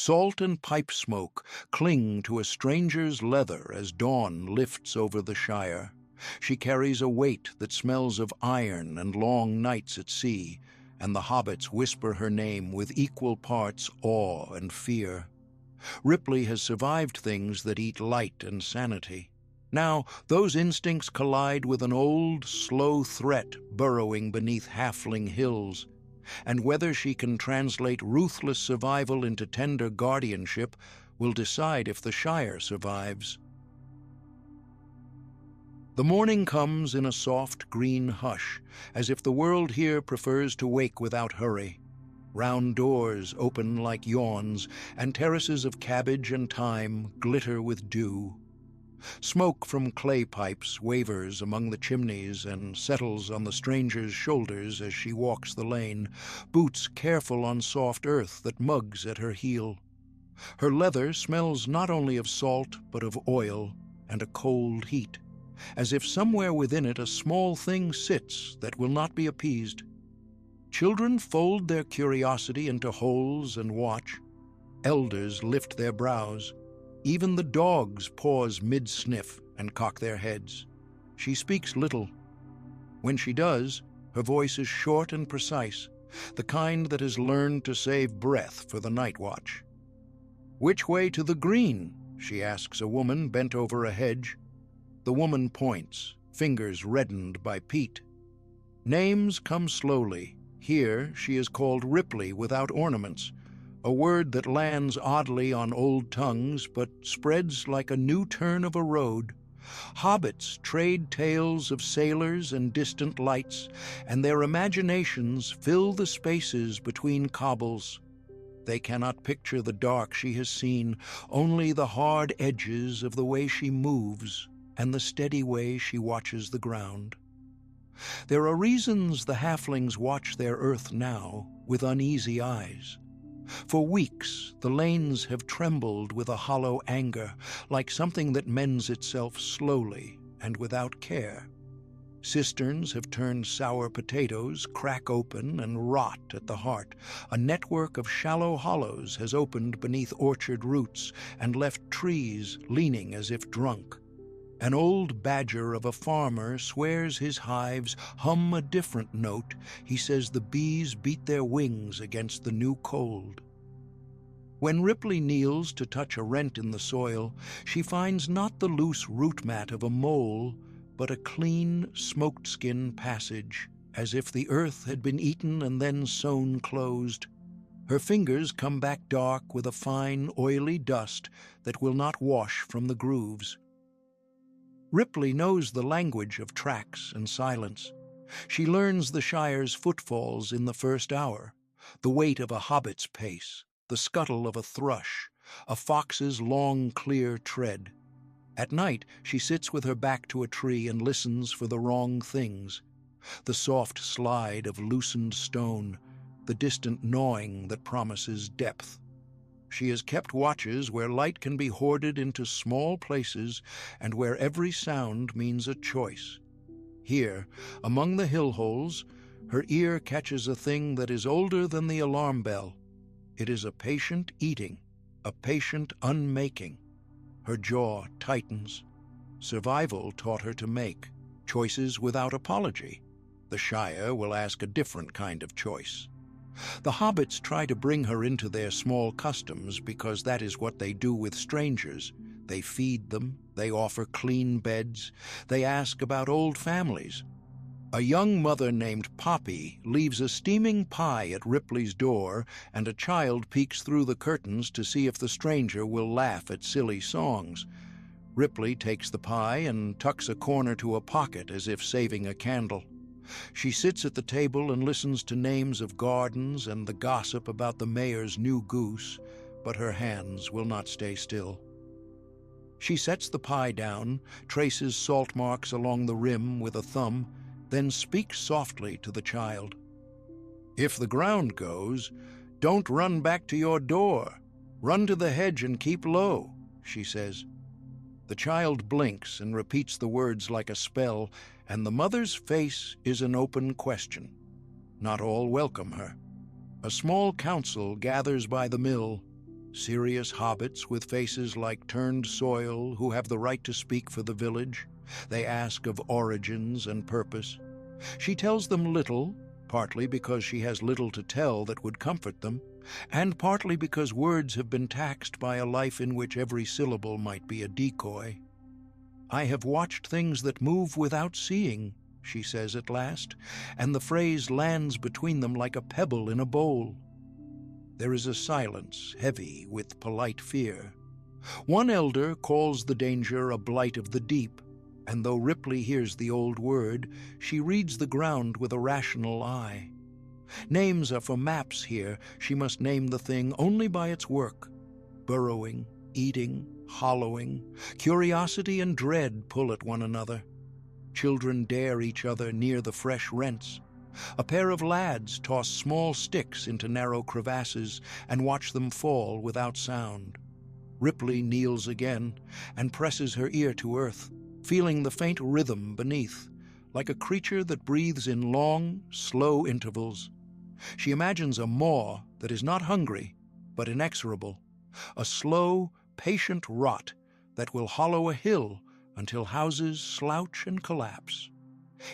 Salt and pipe smoke cling to a stranger's leather as dawn lifts over the Shire. She carries a weight that smells of iron and long nights at sea, and the hobbits whisper her name with equal parts awe and fear. Ripley has survived things that eat light and sanity. Now, those instincts collide with an old, slow threat burrowing beneath halfling hills, and whether she can translate ruthless survival into tender guardianship will decide if the Shire survives. The morning comes in a soft green hush, as if the world here prefers to wake without hurry. Round doors open like yawns, and terraces of cabbage and thyme glitter with dew. Smoke from clay pipes wavers among the chimneys and settles on the stranger's shoulders as she walks the lane, boots careful on soft earth that mugs at her heel. Her leather smells not only of salt but of oil and a cold heat, as if somewhere within it a small thing sits that will not be appeased. Children fold their curiosity into holes and watch. Elders lift their brows. Even the dogs pause mid-sniff and cock their heads. She speaks little. When she does, her voice is short and precise, the kind that has learned to save breath for the night watch. "Which way to the green?" she asks a woman bent over a hedge. The woman points, fingers reddened by peat. Names come slowly. Here she is called Ripley without ornaments, a word that lands oddly on old tongues but spreads like a new turn of a road. Hobbits trade tales of sailors and distant lights, and their imaginations fill the spaces between cobbles. They cannot picture the dark she has seen, only the hard edges of the way she moves and the steady way she watches the ground. There are reasons the halflings watch their earth now with uneasy eyes. For weeks, the lanes have trembled with a hollow anger, like something that mends itself slowly and without care. Cisterns have turned sour potatoes, crack open, and rot at the heart. A network of shallow hollows has opened beneath orchard roots and left trees leaning as if drunk. An old badger of a farmer swears his hives hum a different note. He says the bees beat their wings against the new cold. When Ripley kneels to touch a rent in the soil, she finds not the loose root mat of a mole, but a clean, smoked-skin passage, as if the earth had been eaten and then sewn closed. Her fingers come back dark with a fine, oily dust that will not wash from the grooves. Ripley knows the language of tracks and silence. She learns the Shire's footfalls in the first hour, the weight of a hobbit's pace, the scuttle of a thrush, a fox's long, clear tread. At night, she sits with her back to a tree and listens for the wrong things, the soft slide of loosened stone, the distant gnawing that promises depth. She has kept watches where light can be hoarded into small places and where every sound means a choice. Here, among the hill holes, her ear catches a thing that is older than the alarm bell. It is a patient eating, a patient unmaking. Her jaw tightens. Survival taught her to make choices without apology. The Shire will ask a different kind of choice. The hobbits try to bring her into their small customs because that is what they do with strangers. They feed them, they offer clean beds, they ask about old families. A young mother named Poppy leaves a steaming pie at Ripley's door, and a child peeks through the curtains to see if the stranger will laugh at silly songs. Ripley takes the pie and tucks a corner to a pocket as if saving a candle. She sits at the table and listens to names of gardens and the gossip about the mayor's new goose, but her hands will not stay still. She sets the pie down, traces salt marks along the rim with a thumb, then speaks softly to the child. "If the ground goes, don't run back to your door. Run to the hedge and keep low," she says. The child blinks and repeats the words like a spell, and the mother's face is an open question. Not all welcome her. A small council gathers by the mill. serious hobbits with faces like turned soil who have the right to speak for the village. They ask of origins and purpose. She tells them little, partly because she has little to tell that would comfort them, and partly because words have been taxed by a life in which every syllable might be a decoy. "I have watched things that move without seeing," she says at last, and the phrase lands between them like a pebble in a bowl. There is a silence heavy with polite fear. One elder calls the danger a blight of the deep, and though Ripley hears the old word, she reads the ground with a rational eye. Names are for maps here. She must name the thing only by its work. Burrowing, eating, hollowing, curiosity and dread pull at one another. Children dare each other near the fresh rents. A pair of lads toss small sticks into narrow crevasses and watch them fall without sound. Ripley kneels again and presses her ear to earth, feeling the faint rhythm beneath, like a creature that breathes in long, slow intervals. She imagines a maw that is not hungry, but inexorable, a slow, patient rot that will hollow a hill until houses slouch and collapse.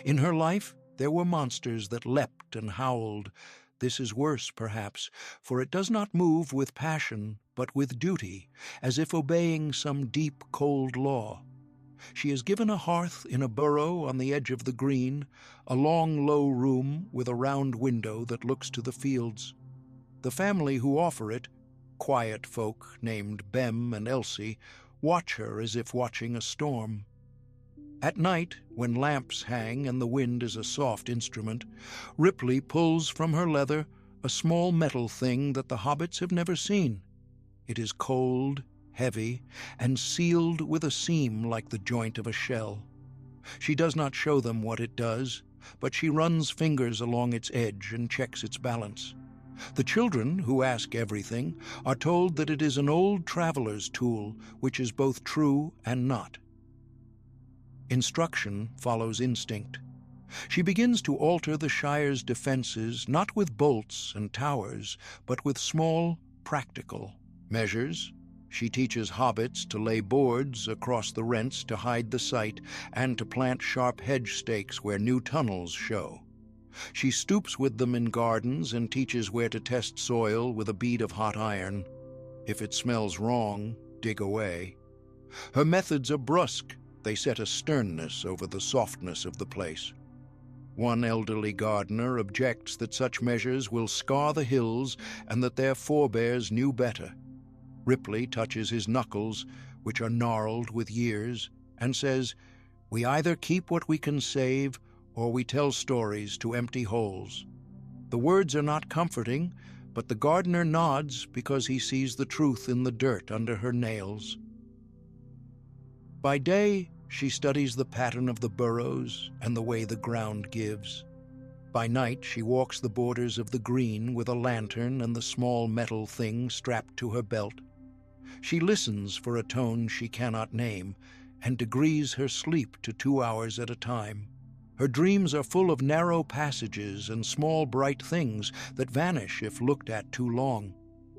In her life, there were monsters that leapt and howled. This is worse, perhaps, for it does not move with passion, but with duty, as if obeying some deep, cold law. She is given a hearth in a burrow on the edge of the green, a long, low room with a round window that looks to the fields. The family who offer it, quiet folk named Bem and Elsie, watch her as if watching a storm. At night, when lamps hang and the wind is a soft instrument, Ripley pulls from her leather a small metal thing that the hobbits have never seen. It is cold, heavy, and sealed with a seam like the joint of a shell. She does not show them what it does, but she runs fingers along its edge and checks its balance. The children, who ask everything, are told that it is an old traveler's tool, which is both true and not. Instruction follows instinct. She begins to alter the Shire's defenses, not with bolts and towers, but with small, practical measures. She teaches hobbits to lay boards across the rents to hide the sight and to plant sharp hedge stakes where new tunnels show. She stoops with them in gardens and teaches where to test soil with a bead of hot iron. If it smells wrong, dig away. Her methods are brusque. They set a sternness over the softness of the place. One elderly gardener objects that such measures will scar the hills and that their forebears knew better. Ripley touches his knuckles, which are gnarled with years, and says, "We either keep what we can save, or we tell stories to empty holes." The words are not comforting, but the gardener nods because he sees the truth in the dirt under her nails. By day, she studies the pattern of the burrows and the way the ground gives. By night, she walks the borders of the green with a lantern and the small metal thing strapped to her belt. She listens for a tone she cannot name and degrees her sleep to 2 hours at a time. Her dreams are full of narrow passages and small bright things that vanish if looked at too long.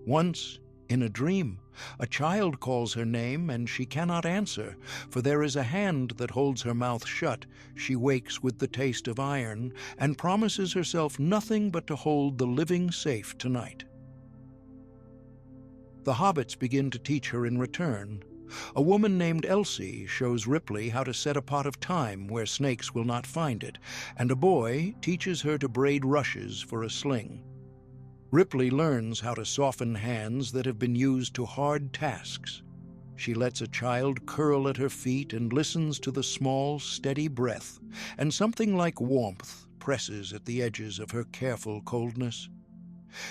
Once, in a dream, a child calls her name and she cannot answer, for there is a hand that holds her mouth shut. She wakes with the taste of iron and promises herself nothing but to hold the living safe tonight. The hobbits begin to teach her in return. A woman named Elsie shows Ripley how to set a pot of thyme where snakes will not find it, and a boy teaches her to braid rushes for a sling. Ripley learns how to soften hands that have been used to hard tasks. She lets a child curl at her feet and listens to the small, steady breath, and something like warmth presses at the edges of her careful coldness.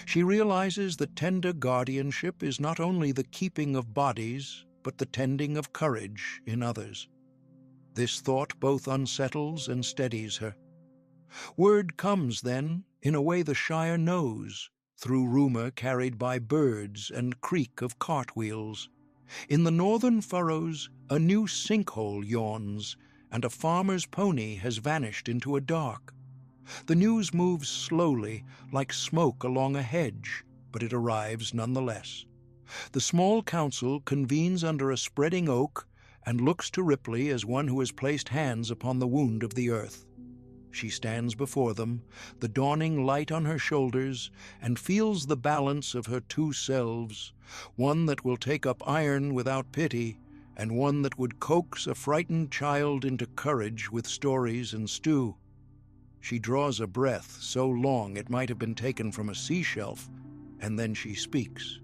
She realizes that tender guardianship is not only the keeping of bodies, but the tending of courage in others. This thought both unsettles and steadies her. Word comes, then, in a way the Shire knows, through rumor carried by birds and creak of cartwheels. In the northern furrows, a new sinkhole yawns, and a farmer's pony has vanished into a dark. The news moves slowly, like smoke along a hedge, but it arrives nonetheless. The small council convenes under a spreading oak and looks to Ripley as one who has placed hands upon the wound of the earth. She stands before them, the dawning light on her shoulders, and feels the balance of her two selves, one that will take up iron without pity, and one that would coax a frightened child into courage with stories and stew. She draws a breath so long it might have been taken from a sea shelf, and then she speaks.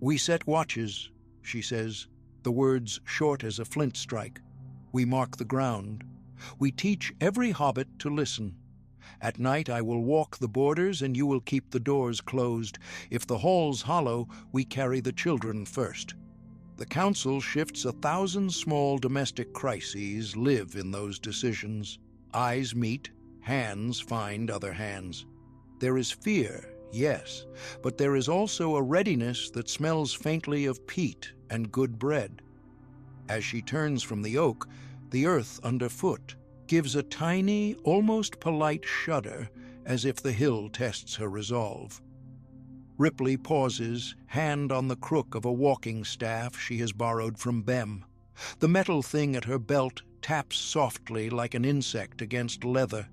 "We set watches," she says, the words short as a flint strike. "We mark the ground. We teach every hobbit to listen. At night I will walk the borders and you will keep the doors closed. If the hall's hollow, we carry the children first." The council shifts 1,000 small domestic crises live in those decisions. Eyes meet, hands find other hands. There is fear, yes, but there is also a readiness that smells faintly of peat and good bread. As she turns from the oak, the earth underfoot gives a tiny, almost polite shudder, as if the hill tests her resolve. Ripley pauses, hand on the crook of a walking staff she has borrowed from Bem. The metal thing at her belt taps softly like an insect against leather.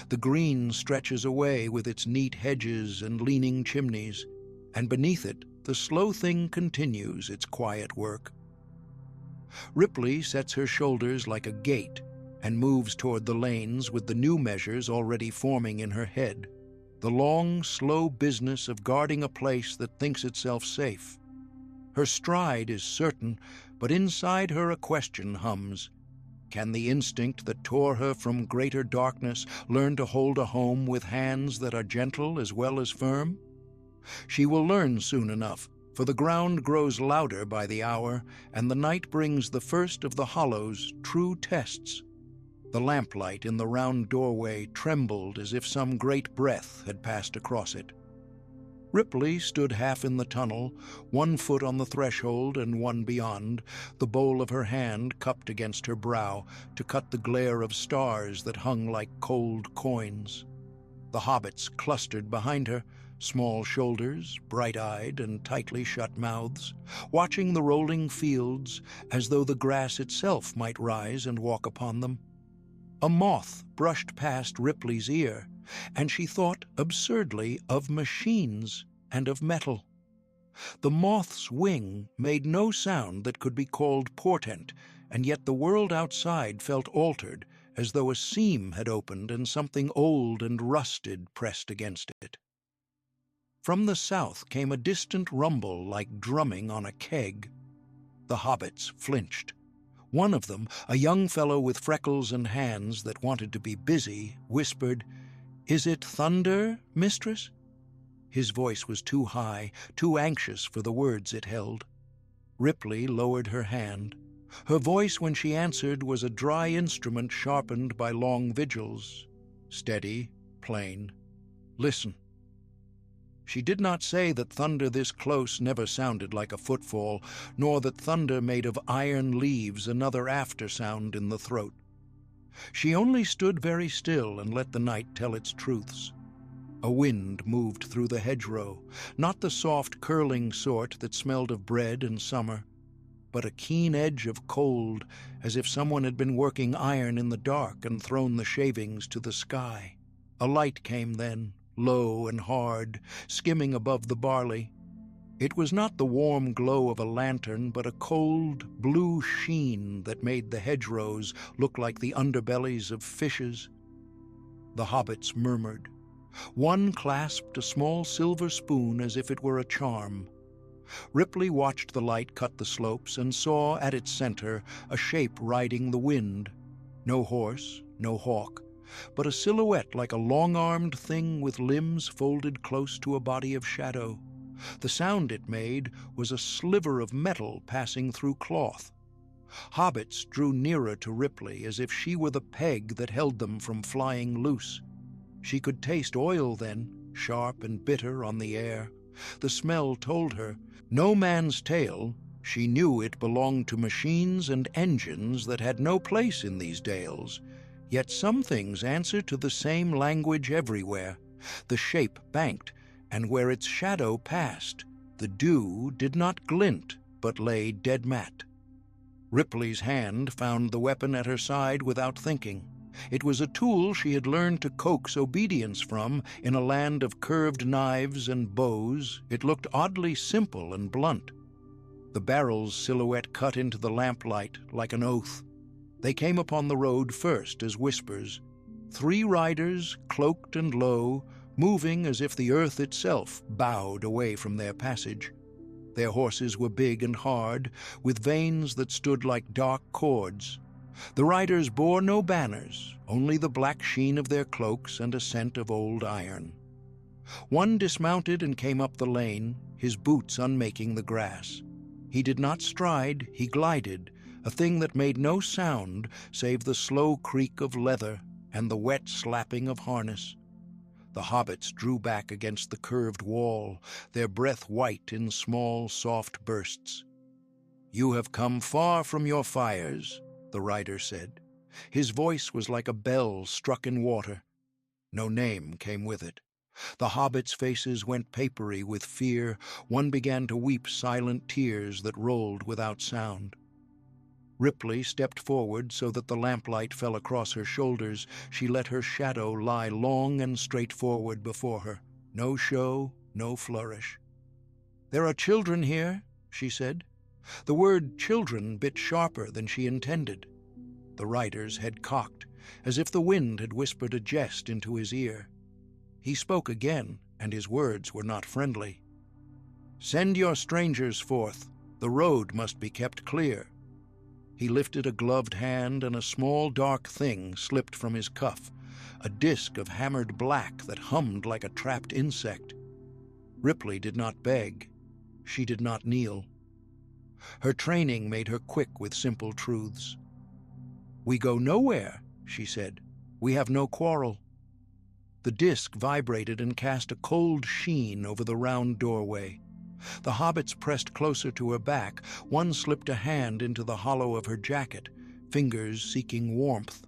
The green stretches away with its neat hedges and leaning chimneys, and beneath it the slow thing continues its quiet work. Ripley sets her shoulders like a gate and moves toward the lanes with the new measures already forming in her head. The long, slow business of guarding a place that thinks itself safe. Her stride is certain, but inside her a question hums. Can the instinct that tore her from greater darkness learn to hold a home with hands that are gentle as well as firm? She will learn soon enough, for the ground grows louder by the hour, and the night brings the first of the hollow's true tests. The lamplight in the round doorway trembled as if some great breath had passed across it. Ripley stood half in the tunnel, one foot on the threshold and one beyond, the bowl of her hand cupped against her brow to cut the glare of stars that hung like cold coins. The hobbits clustered behind her, small shoulders, bright-eyed and tightly shut mouths, watching the rolling fields as though the grass itself might rise and walk upon them. A moth brushed past Ripley's ear, and she thought absurdly of machines and of metal. The moth's wing made no sound that could be called portent, and yet the world outside felt altered, as though a seam had opened and something old and rusted pressed against it. From the south came a distant rumble like drumming on a keg. The hobbits flinched. One of them, a young fellow with freckles and hands that wanted to be busy, whispered, "Is it thunder, mistress?" His voice was too high, too anxious for the words it held. Ripley lowered her hand. Her voice when she answered was a dry instrument sharpened by long vigils. Steady, plain. "Listen." She did not say that thunder this close never sounded like a footfall, nor that thunder made of iron leaves another after-sound in the throat. She only stood very still and let the night tell its truths. A wind moved through the hedgerow, not the soft curling sort that smelled of bread and summer, but a keen edge of cold, as if someone had been working iron in the dark and thrown the shavings to the sky. A light came then, low and hard, skimming above the barley. It was not the warm glow of a lantern, but a cold, blue sheen that made the hedgerows look like the underbellies of fishes. The hobbits murmured. One clasped a small silver spoon as if it were a charm. Ripley watched the light cut the slopes and saw at its center a shape riding the wind. No horse, no hawk, but a silhouette like a long-armed thing with limbs folded close to a body of shadow. The sound it made was a sliver of metal passing through cloth. Hobbits drew nearer to Ripley as if she were the peg that held them from flying loose. She could taste oil then, sharp and bitter on the air. The smell told her, no man's tale. She knew it belonged to machines and engines that had no place in these dales. Yet some things answer to the same language everywhere. The shape banked, and where its shadow passed, the dew did not glint, but lay dead matte. Ripley's hand found the weapon at her side without thinking. It was a tool she had learned to coax obedience from in a land of curved knives and bows. It looked oddly simple and blunt. The barrel's silhouette cut into the lamplight like an oath. They came upon the road first as whispers. 3 riders, cloaked and low, moving as if the earth itself bowed away from their passage. Their horses were big and hard, with veins that stood like dark cords. The riders bore no banners, only the black sheen of their cloaks and a scent of old iron. One dismounted and came up the lane, his boots unmaking the grass. He did not stride, he glided, a thing that made no sound save the slow creak of leather and the wet slapping of harness. The hobbits drew back against the curved wall, their breath white in small, soft bursts. "You have come far from your fires," the rider said. His voice was like a bell struck in water. No name came with it. The hobbits' faces went papery with fear. One began to weep silent tears that rolled without sound. Ripley stepped forward so that the lamplight fell across her shoulders. She let her shadow lie long and straightforward before her. No show, no flourish. "There are children here," she said. The word children bit sharper than she intended. The rider's head cocked, as if the wind had whispered a jest into his ear. He spoke again, and his words were not friendly. "Send your strangers forth. The road must be kept clear." He lifted a gloved hand, and a small dark thing slipped from his cuff, a disk of hammered black that hummed like a trapped insect. Ripley did not beg. She did not kneel. Her training made her quick with simple truths. "We go nowhere," she said. "We have no quarrel." The disk vibrated and cast a cold sheen over the round doorway. The hobbits pressed closer to her back. One slipped a hand into the hollow of her jacket, fingers seeking warmth.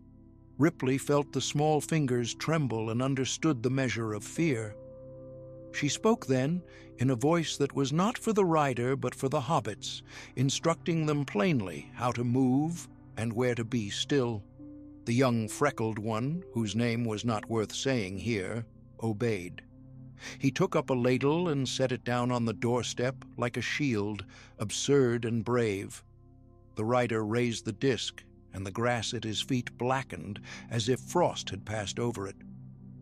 Ripley felt the small fingers tremble and understood the measure of fear. She spoke then, in a voice that was not for the rider but for the hobbits, instructing them plainly how to move and where to be still. The young freckled one, whose name was not worth saying here, obeyed. He took up a ladle and set it down on the doorstep like a shield, absurd and brave. The rider raised the disk, and the grass at his feet blackened as if frost had passed over it.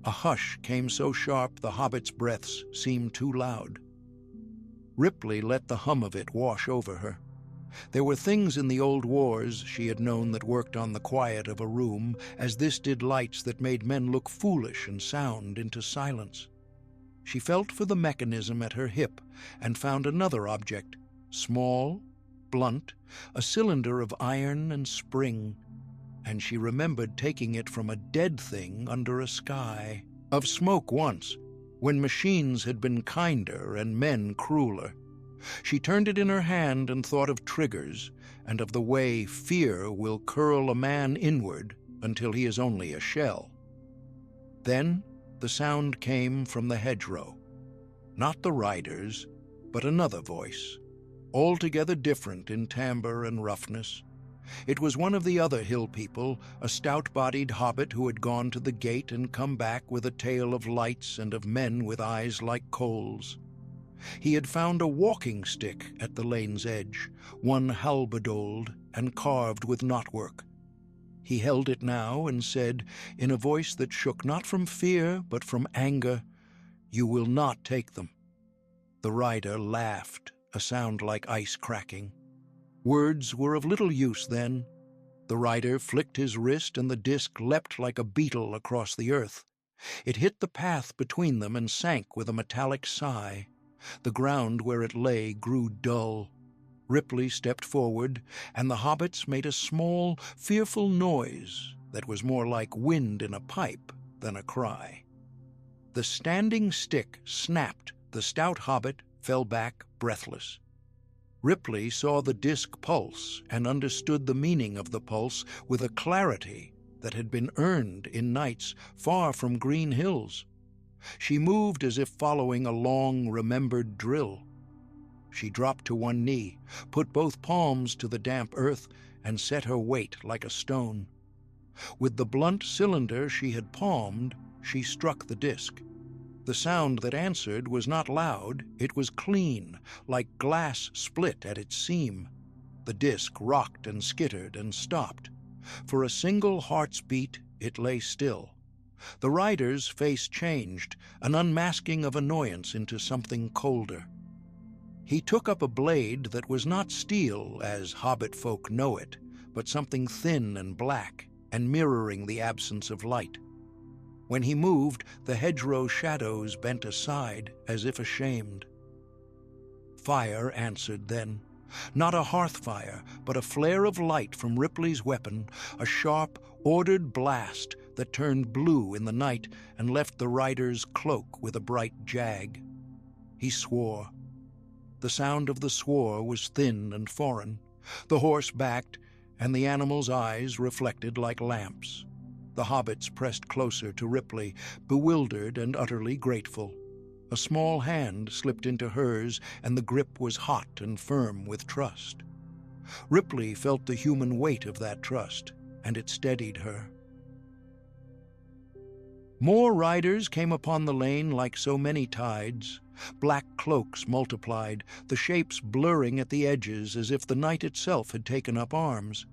A hush came so sharp the hobbits' breaths seemed too loud. Ripley let the hum of it wash over her. There were things in the old wars she had known that worked on the quiet of a room, as this did lights that made men look foolish and sound into silence. She felt for the mechanism at her hip and found another object, small, blunt, a cylinder of iron and spring, and she remembered taking it from a dead thing under a sky of smoke once, when machines had been kinder and men crueler. She turned it in her hand and thought of triggers and of the way fear will curl a man inward until he is only a shell. Then the sound came from the hedgerow. Not the rider's, but another voice, altogether different in timbre and roughness. It was one of the other hill people, a stout-bodied hobbit who had gone to the gate and come back with a tale of lights and of men with eyes like coals. He had found a walking stick at the lane's edge, one halberdoled and carved with knotwork. He held it now and said, in a voice that shook not from fear but from anger, "You will not take them." The rider laughed, a sound like ice cracking. Words were of little use then. The rider flicked his wrist and the disk leapt like a beetle across the earth. It hit the path between them and sank with a metallic sigh. The ground where it lay grew dull. Ripley stepped forward, and the hobbits made a small, fearful noise that was more like wind in a pipe than a cry. The standing stick snapped. The stout hobbit fell back breathless. Ripley saw the disk pulse and understood the meaning of the pulse with a clarity that had been earned in nights far from green hills. She moved as if following a long, remembered drill. She dropped to one knee, put both palms to the damp earth, and set her weight like a stone. With the blunt cylinder she had palmed, she struck the disc. The sound that answered was not loud, it was clean, like glass split at its seam. The disc rocked and skittered and stopped. For a single heart's beat, it lay still. The rider's face changed, an unmasking of annoyance into something colder. He took up a blade that was not steel, as hobbit folk know it, but something thin and black, and mirroring the absence of light. When he moved, the hedgerow shadows bent aside, as if ashamed. Fire answered then. Not a hearth fire, but a flare of light from Ripley's weapon, a sharp, ordered blast that turned blue in the night and left the rider's cloak with a bright jag. He swore. The sound of the swore was thin and foreign. The horse backed, and the animal's eyes reflected like lamps. The hobbits pressed closer to Ripley, bewildered and utterly grateful. A small hand slipped into hers, and the grip was hot and firm with trust. Ripley felt the human weight of that trust, and it steadied her. More riders came upon the lane like so many tides. Black cloaks multiplied, the shapes blurring at the edges as if the night itself had taken up arms.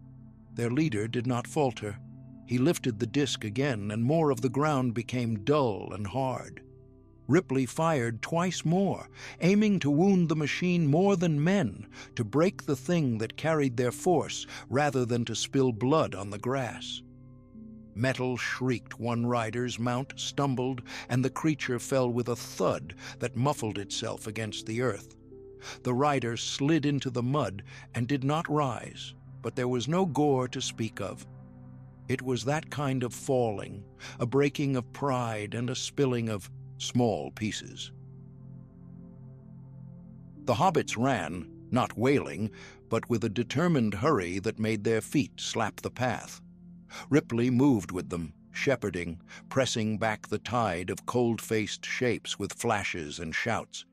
Their leader did not falter. He lifted the disc again, and more of the ground became dull and hard. Ripley fired twice more, aiming to wound the machine more than men, to break the thing that carried their force rather than to spill blood on the grass. Metal shrieked, one rider's mount stumbled, and the creature fell with a thud that muffled itself against the earth. The rider slid into the mud and did not rise, but there was no gore to speak of. It was that kind of falling, a breaking of pride and a spilling of small pieces. The hobbits ran, not wailing, but with a determined hurry that made their feet slap the path. Ripley moved with them, shepherding, pressing back the tide of cold-faced shapes with flashes and shouts.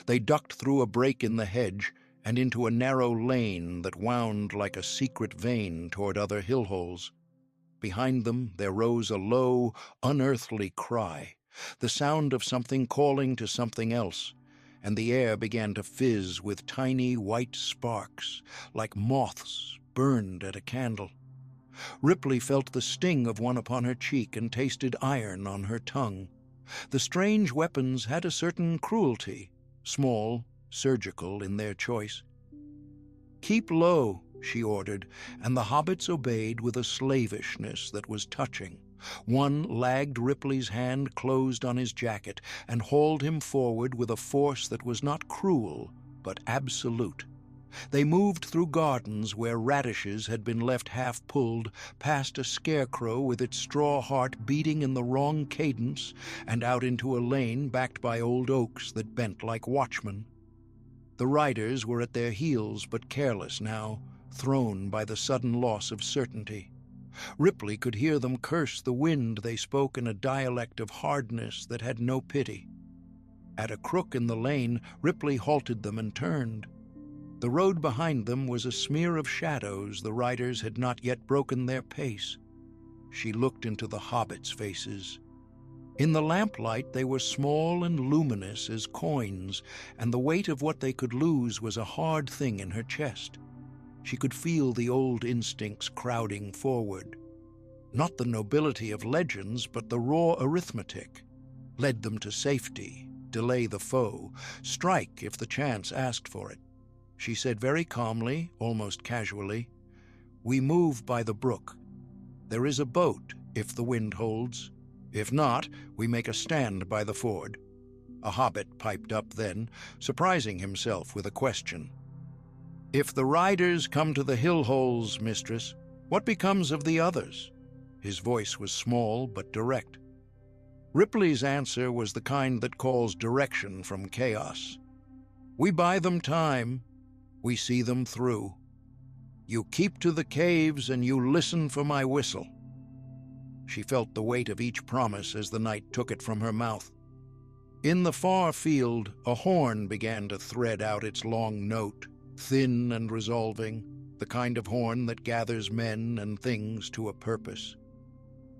They ducked through a break in the hedge and into a narrow lane that wound like a secret vein toward other hill-holes. Behind them there rose a low, unearthly cry, the sound of something calling to something else, and the air began to fizz with tiny white sparks, like moths burned at a candle. Ripley felt the sting of one upon her cheek and tasted iron on her tongue. The strange weapons had a certain cruelty, small, surgical in their choice. "Keep low," she ordered, and the hobbits obeyed with a slavishness that was touching. One lagged Ripley's hand closed on his jacket and hauled him forward with a force that was not cruel, but absolute. They moved through gardens where radishes had been left half-pulled, past a scarecrow with its straw heart beating in the wrong cadence, and out into a lane backed by old oaks that bent like watchmen. The riders were at their heels but careless now, thrown by the sudden loss of certainty. Ripley could hear them curse the wind. They spoke in a dialect of hardness that had no pity. At a crook in the lane, Ripley halted them and turned. The road behind them was a smear of shadows. The riders had not yet broken their pace. She looked into the hobbits' faces. In the lamplight they were small and luminous as coins, and the weight of what they could lose was a hard thing in her chest. She could feel the old instincts crowding forward. Not the nobility of legends, but the raw arithmetic. Led them to safety, delay the foe, strike if the chance asked for it. She said very calmly, almost casually, "We move by the brook. There is a boat, if the wind holds. If not, we make a stand by the ford." A hobbit piped up then, surprising himself with a question. "If the riders come to the hill-holes, mistress, what becomes of the others?" His voice was small but direct. Ripley's answer was the kind that calls direction from chaos. "We buy them time. We see them through. You keep to the caves and you listen for my whistle." She felt the weight of each promise as the night took it from her mouth. In the far field, a horn began to thread out its long note, thin and resolving, the kind of horn that gathers men and things to a purpose.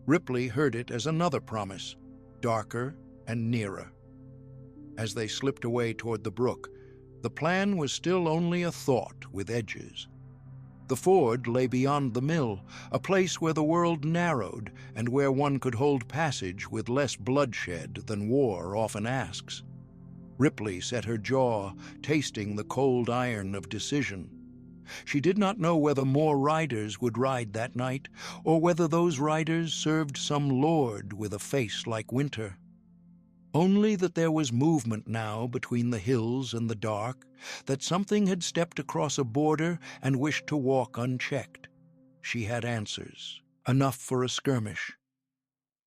Ripley heard it as another promise, darker and nearer. As they slipped away toward the brook, the plan was still only a thought with edges. The ford lay beyond the mill, a place where the world narrowed and where one could hold passage with less bloodshed than war often asks. Ripley set her jaw, tasting the cold iron of decision. She did not know whether more riders would ride that night, or whether those riders served some lord with a face like winter. Only that there was movement now between the hills and the dark, that something had stepped across a border and wished to walk unchecked. She had answers, enough for a skirmish.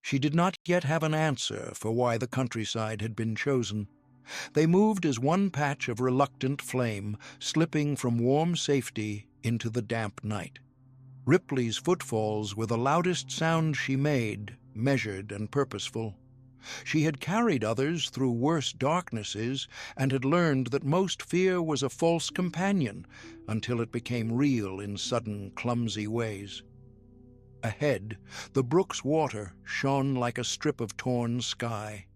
She did not yet have an answer for why the countryside had been chosen. They moved as one patch of reluctant flame, slipping from warm safety into the damp night. Ripley's footfalls were the loudest sound she made, measured and purposeful. She had carried others through worse darknesses and had learned that most fear was a false companion until it became real in sudden, clumsy ways. Ahead, the brook's water shone like a strip of torn sky.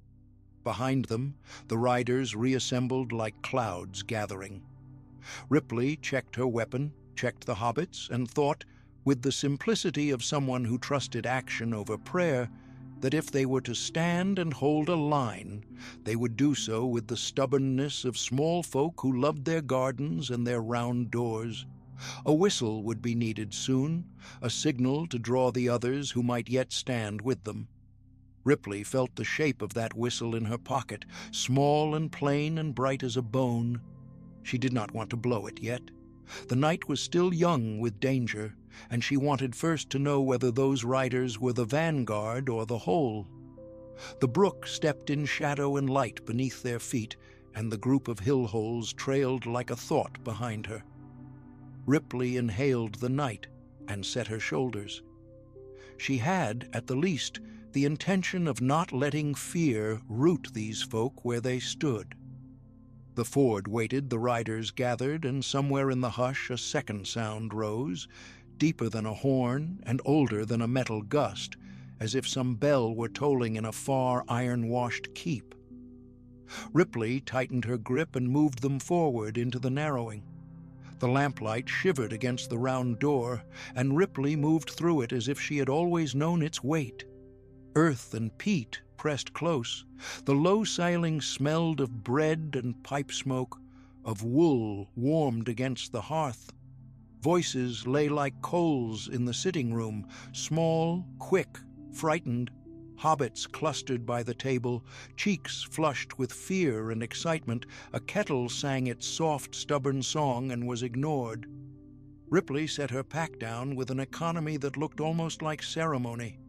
Behind them, the riders reassembled like clouds gathering. Ripley checked her weapon, checked the hobbits, and thought, with the simplicity of someone who trusted action over prayer, that if they were to stand and hold a line, they would do so with the stubbornness of small folk who loved their gardens and their round doors. A whistle would be needed soon, a signal to draw the others who might yet stand with them. Ripley felt the shape of that whistle in her pocket, small and plain and bright as a bone. She did not want to blow it yet. The night was still young with danger, and she wanted first to know whether those riders were the vanguard or the whole. The brook stepped in shadow and light beneath their feet, and the group of hill-holes trailed like a thought behind her. Ripley inhaled the night and set her shoulders. She had, at the least, the intention of not letting fear root these folk where they stood. The ford waited, the riders gathered, and somewhere in the hush a second sound rose, deeper than a horn and older than a metal gust, as if some bell were tolling in a far iron-washed keep. Ripley tightened her grip and moved them forward into the narrowing. The lamplight shivered against the round door, and Ripley moved through it as if she had always known its weight. Earth and peat pressed close. The low ceiling smelled of bread and pipe smoke, of wool warmed against the hearth. Voices lay like coals in the sitting room, small, quick, frightened. Hobbits clustered by the table, cheeks flushed with fear and excitement. A kettle sang its soft, stubborn song and was ignored. Ripley set her pack down with an economy that looked almost like ceremony.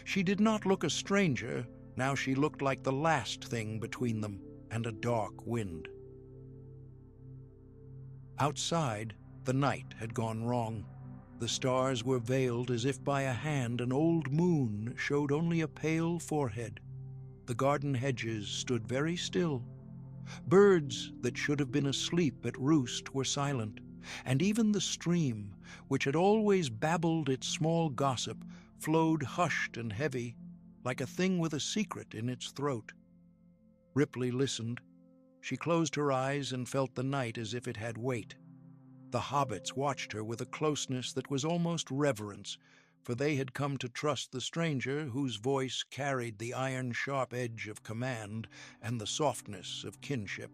She did not look a stranger, now she looked like the last thing between them and a dark wind. Outside, the night had gone wrong. The stars were veiled as if by a hand. An old moon showed only a pale forehead. The garden hedges stood very still. Birds that should have been asleep at roost were silent, and even the stream, which had always babbled its small gossip, flowed hushed and heavy, like a thing with a secret in its throat. Ripley listened. She closed her eyes and felt the night as if it had weight. The hobbits watched her with a closeness that was almost reverence, for they had come to trust the stranger whose voice carried the iron-sharp edge of command and the softness of kinship.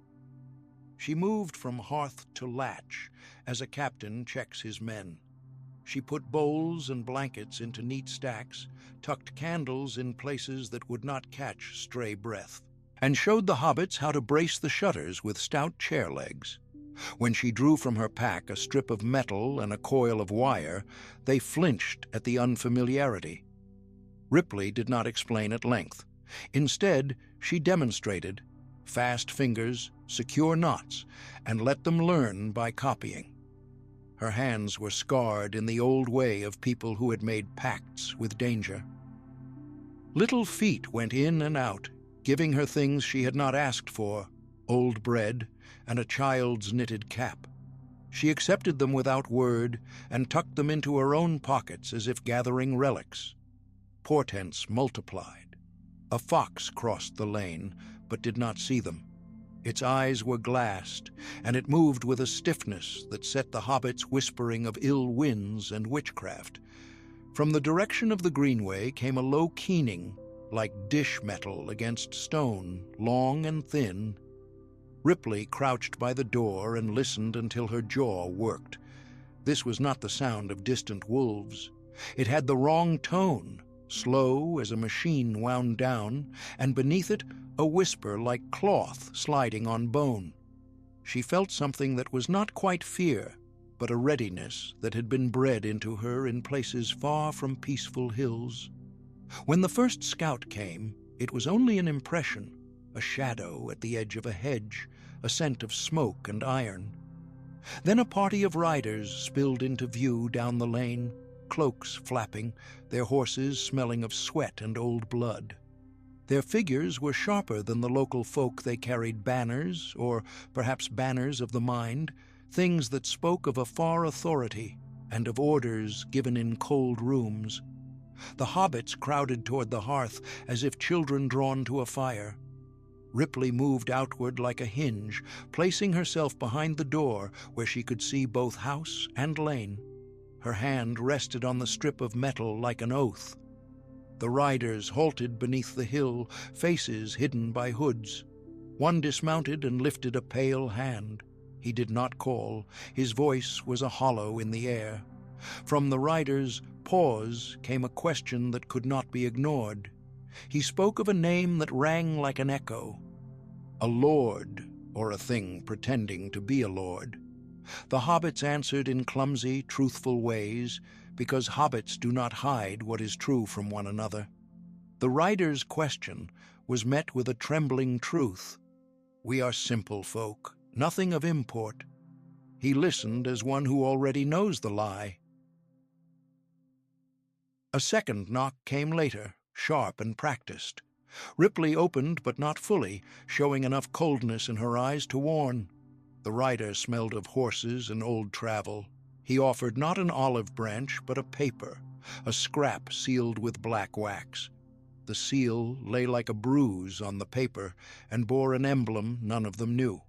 She moved from hearth to latch, as a captain checks his men. She put bowls and blankets into neat stacks, tucked candles in places that would not catch stray breath, and showed the hobbits how to brace the shutters with stout chair legs. When she drew from her pack a strip of metal and a coil of wire, they flinched at the unfamiliarity. Ripley did not explain at length. Instead, she demonstrated fast fingers, secure knots, and let them learn by copying. Her hands were scarred in the old way of people who had made pacts with danger. Little feet went in and out, giving her things she had not asked for, old bread and a child's knitted cap. She accepted them without word and tucked them into her own pockets as if gathering relics. Portents multiplied. A fox crossed the lane, but did not see them. Its eyes were glassed, and it moved with a stiffness that set the hobbits whispering of ill winds and witchcraft. From the direction of the greenway came a low keening, like dish metal against stone, long and thin. Ripley crouched by the door and listened until her jaw worked. This was not the sound of distant wolves. It had the wrong tone, slow as a machine wound down, and beneath it a whisper like cloth sliding on bone. She felt something that was not quite fear, but a readiness that had been bred into her in places far from peaceful hills. When the first scout came, it was only an impression, a shadow at the edge of a hedge, a scent of smoke and iron. Then a party of riders spilled into view down the lane, cloaks flapping, their horses smelling of sweat and old blood. Their figures were sharper than the local folk. They carried banners, or perhaps banners of the mind, things that spoke of a far authority and of orders given in cold rooms. The hobbits crowded toward the hearth as if children drawn to a fire. Ripley moved outward like a hinge, placing herself behind the door where she could see both house and lane. Her hand rested on the strip of metal like an oath. The riders halted beneath the hill, faces hidden by hoods. One dismounted and lifted a pale hand. He did not call. His voice was a hollow in the air. From the rider's pause came a question that could not be ignored. He spoke of a name that rang like an echo. A lord, or a thing pretending to be a lord. The hobbits answered in clumsy, truthful ways, because hobbits do not hide what is true from one another. The rider's question was met with a trembling truth. We are simple folk, nothing of import. He listened as one who already knows the lie. A second knock came later, sharp and practiced. Ripley opened, but not fully, showing enough coldness in her eyes to warn. The rider smelled of horses and old travel. He offered not an olive branch, but a paper, a scrap sealed with black wax. The seal lay like a bruise on the paper and bore an emblem none of them knew.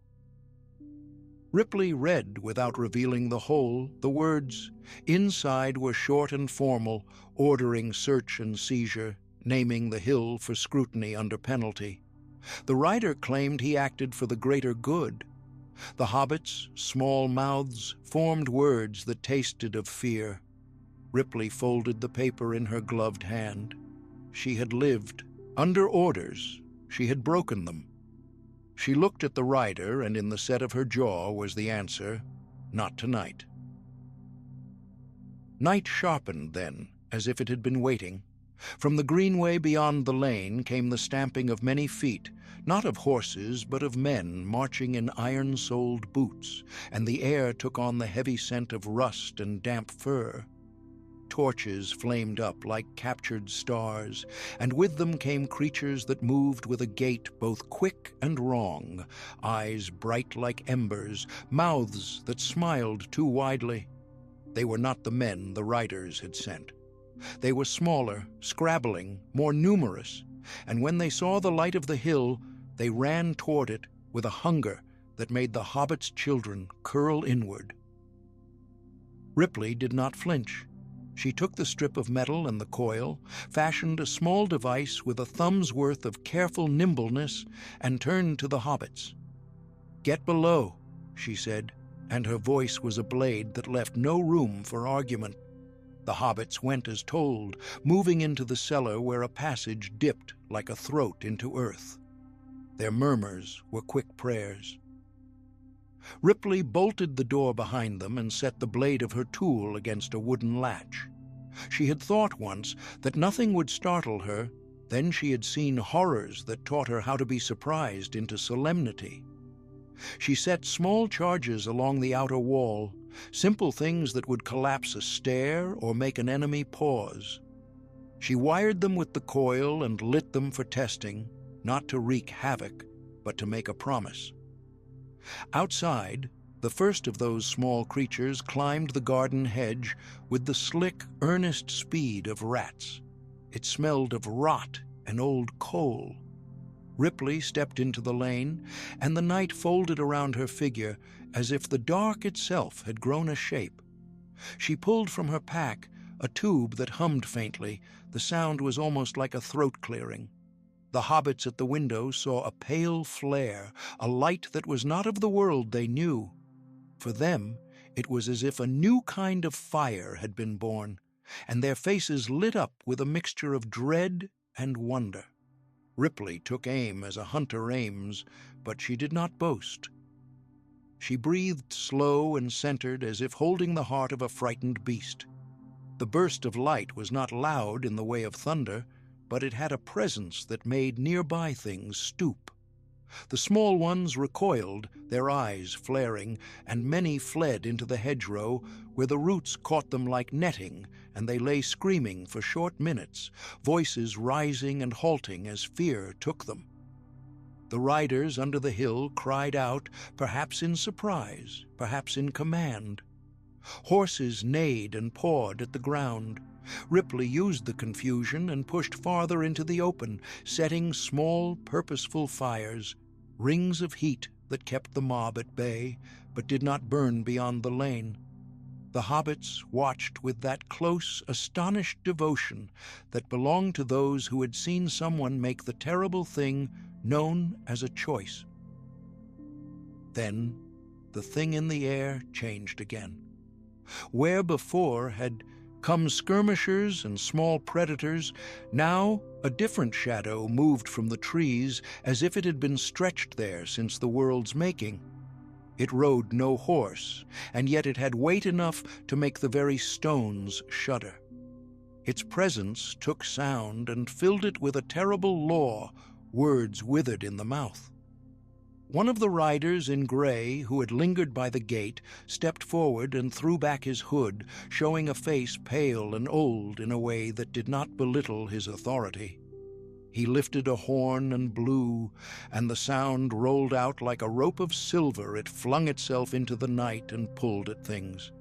Ripley read, without revealing the whole, the words. Inside were short and formal, ordering search and seizure, naming the hill for scrutiny under penalty. The rider claimed he acted for the greater good. The hobbits' small mouths formed words that tasted of fear. Ripley folded the paper in her gloved hand. She had lived. Under orders, she had broken them. She looked at the rider, and in the set of her jaw was the answer, not tonight. Night sharpened then, as if it had been waiting. From the greenway beyond the lane came the stamping of many feet, not of horses, but of men marching in iron-soled boots, and the air took on the heavy scent of rust and damp fur. Torches flamed up like captured stars, and with them came creatures that moved with a gait both quick and wrong, eyes bright like embers, mouths that smiled too widely. They were not the men the riders had sent. They were smaller, scrabbling, more numerous, and when they saw the light of the hill, they ran toward it with a hunger that made the hobbits' children curl inward. Ripley did not flinch. She took the strip of metal and the coil, fashioned a small device with a thumb's worth of careful nimbleness, and turned to the hobbits. "Get below," she said, and her voice was a blade that left no room for argument. The hobbits went as told, moving into the cellar where a passage dipped like a throat into earth. Their murmurs were quick prayers. Ripley bolted the door behind them and set the blade of her tool against a wooden latch. She had thought once that nothing would startle her, then she had seen horrors that taught her how to be surprised into solemnity. She set small charges along the outer wall, simple things that would collapse a stair or make an enemy pause. She wired them with the coil and lit them for testing, not to wreak havoc, but to make a promise. Outside, the first of those small creatures climbed the garden hedge with the slick, earnest speed of rats. It smelled of rot and old coal. Ripley stepped into the lane, and the night folded around her figure as if the dark itself had grown a shape. She pulled from her pack a tube that hummed faintly. The sound was almost like a throat clearing. The hobbits at the window saw a pale flare, a light that was not of the world they knew. For them, it was as if a new kind of fire had been born, and their faces lit up with a mixture of dread and wonder. Ripley took aim as a hunter aims, but she did not boast. She breathed slow and centered, as if holding the heart of a frightened beast. The burst of light was not loud in the way of thunder, but it had a presence that made nearby things stoop. The small ones recoiled, their eyes flaring, and many fled into the hedgerow, where the roots caught them like netting, and they lay screaming for short minutes, voices rising and halting as fear took them. The riders under the hill cried out, perhaps in surprise, perhaps in command. Horses neighed and pawed at the ground. Ripley used the confusion and pushed farther into the open, setting small, purposeful fires, rings of heat that kept the mob at bay, but did not burn beyond the lane. The hobbits watched with that close, astonished devotion that belonged to those who had seen someone make the terrible thing known as a choice. Then the thing in the air changed again. Where before had come skirmishers and small predators, now a different shadow moved from the trees, as if it had been stretched there since the world's making. It rode no horse, and yet it had weight enough to make the very stones shudder. Its presence took sound and filled it with a terrible law, words withered in the mouth. One of the riders in gray, who had lingered by the gate, stepped forward and threw back his hood, showing a face pale and old in a way that did not belittle his authority. He lifted a horn and blew, and the sound rolled out like a rope of silver. It flung itself into the night and pulled at things.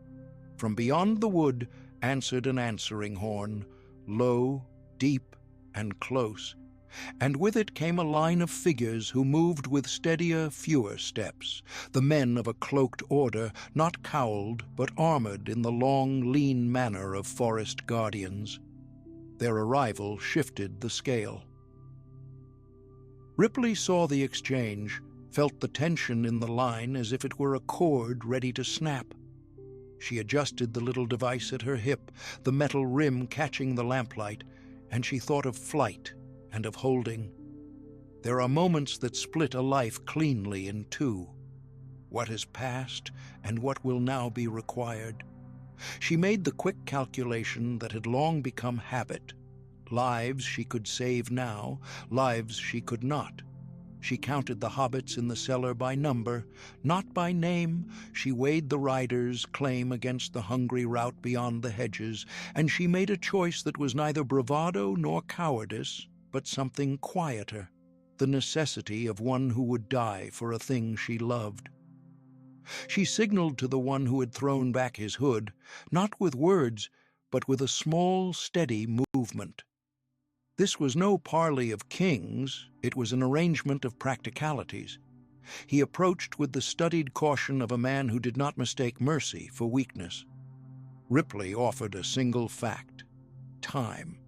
From beyond the wood answered an answering horn, low, deep, and close, and with it came a line of figures who moved with steadier, fewer steps, the men of a cloaked order, not cowled, but armored in the long, lean manner of forest guardians. Their arrival shifted the scale. Ripley saw the exchange, felt the tension in the line as if it were a cord ready to snap. She adjusted the little device at her hip, the metal rim catching the lamplight, and she thought of flight and of holding. There are moments that split a life cleanly in two. What has passed and what will now be required. She made the quick calculation that had long become habit. Lives she could save now, lives she could not. She counted the hobbits in the cellar by number, not by name. She weighed the riders' claim against the hungry rout beyond the hedges, and she made a choice that was neither bravado nor cowardice, but something quieter, the necessity of one who would die for a thing she loved. She signaled to the one who had thrown back his hood, not with words, but with a small, steady movement. This was no parley of kings, it was an arrangement of practicalities. He approached with the studied caution of a man who did not mistake mercy for weakness. Ripley offered a single fact: time.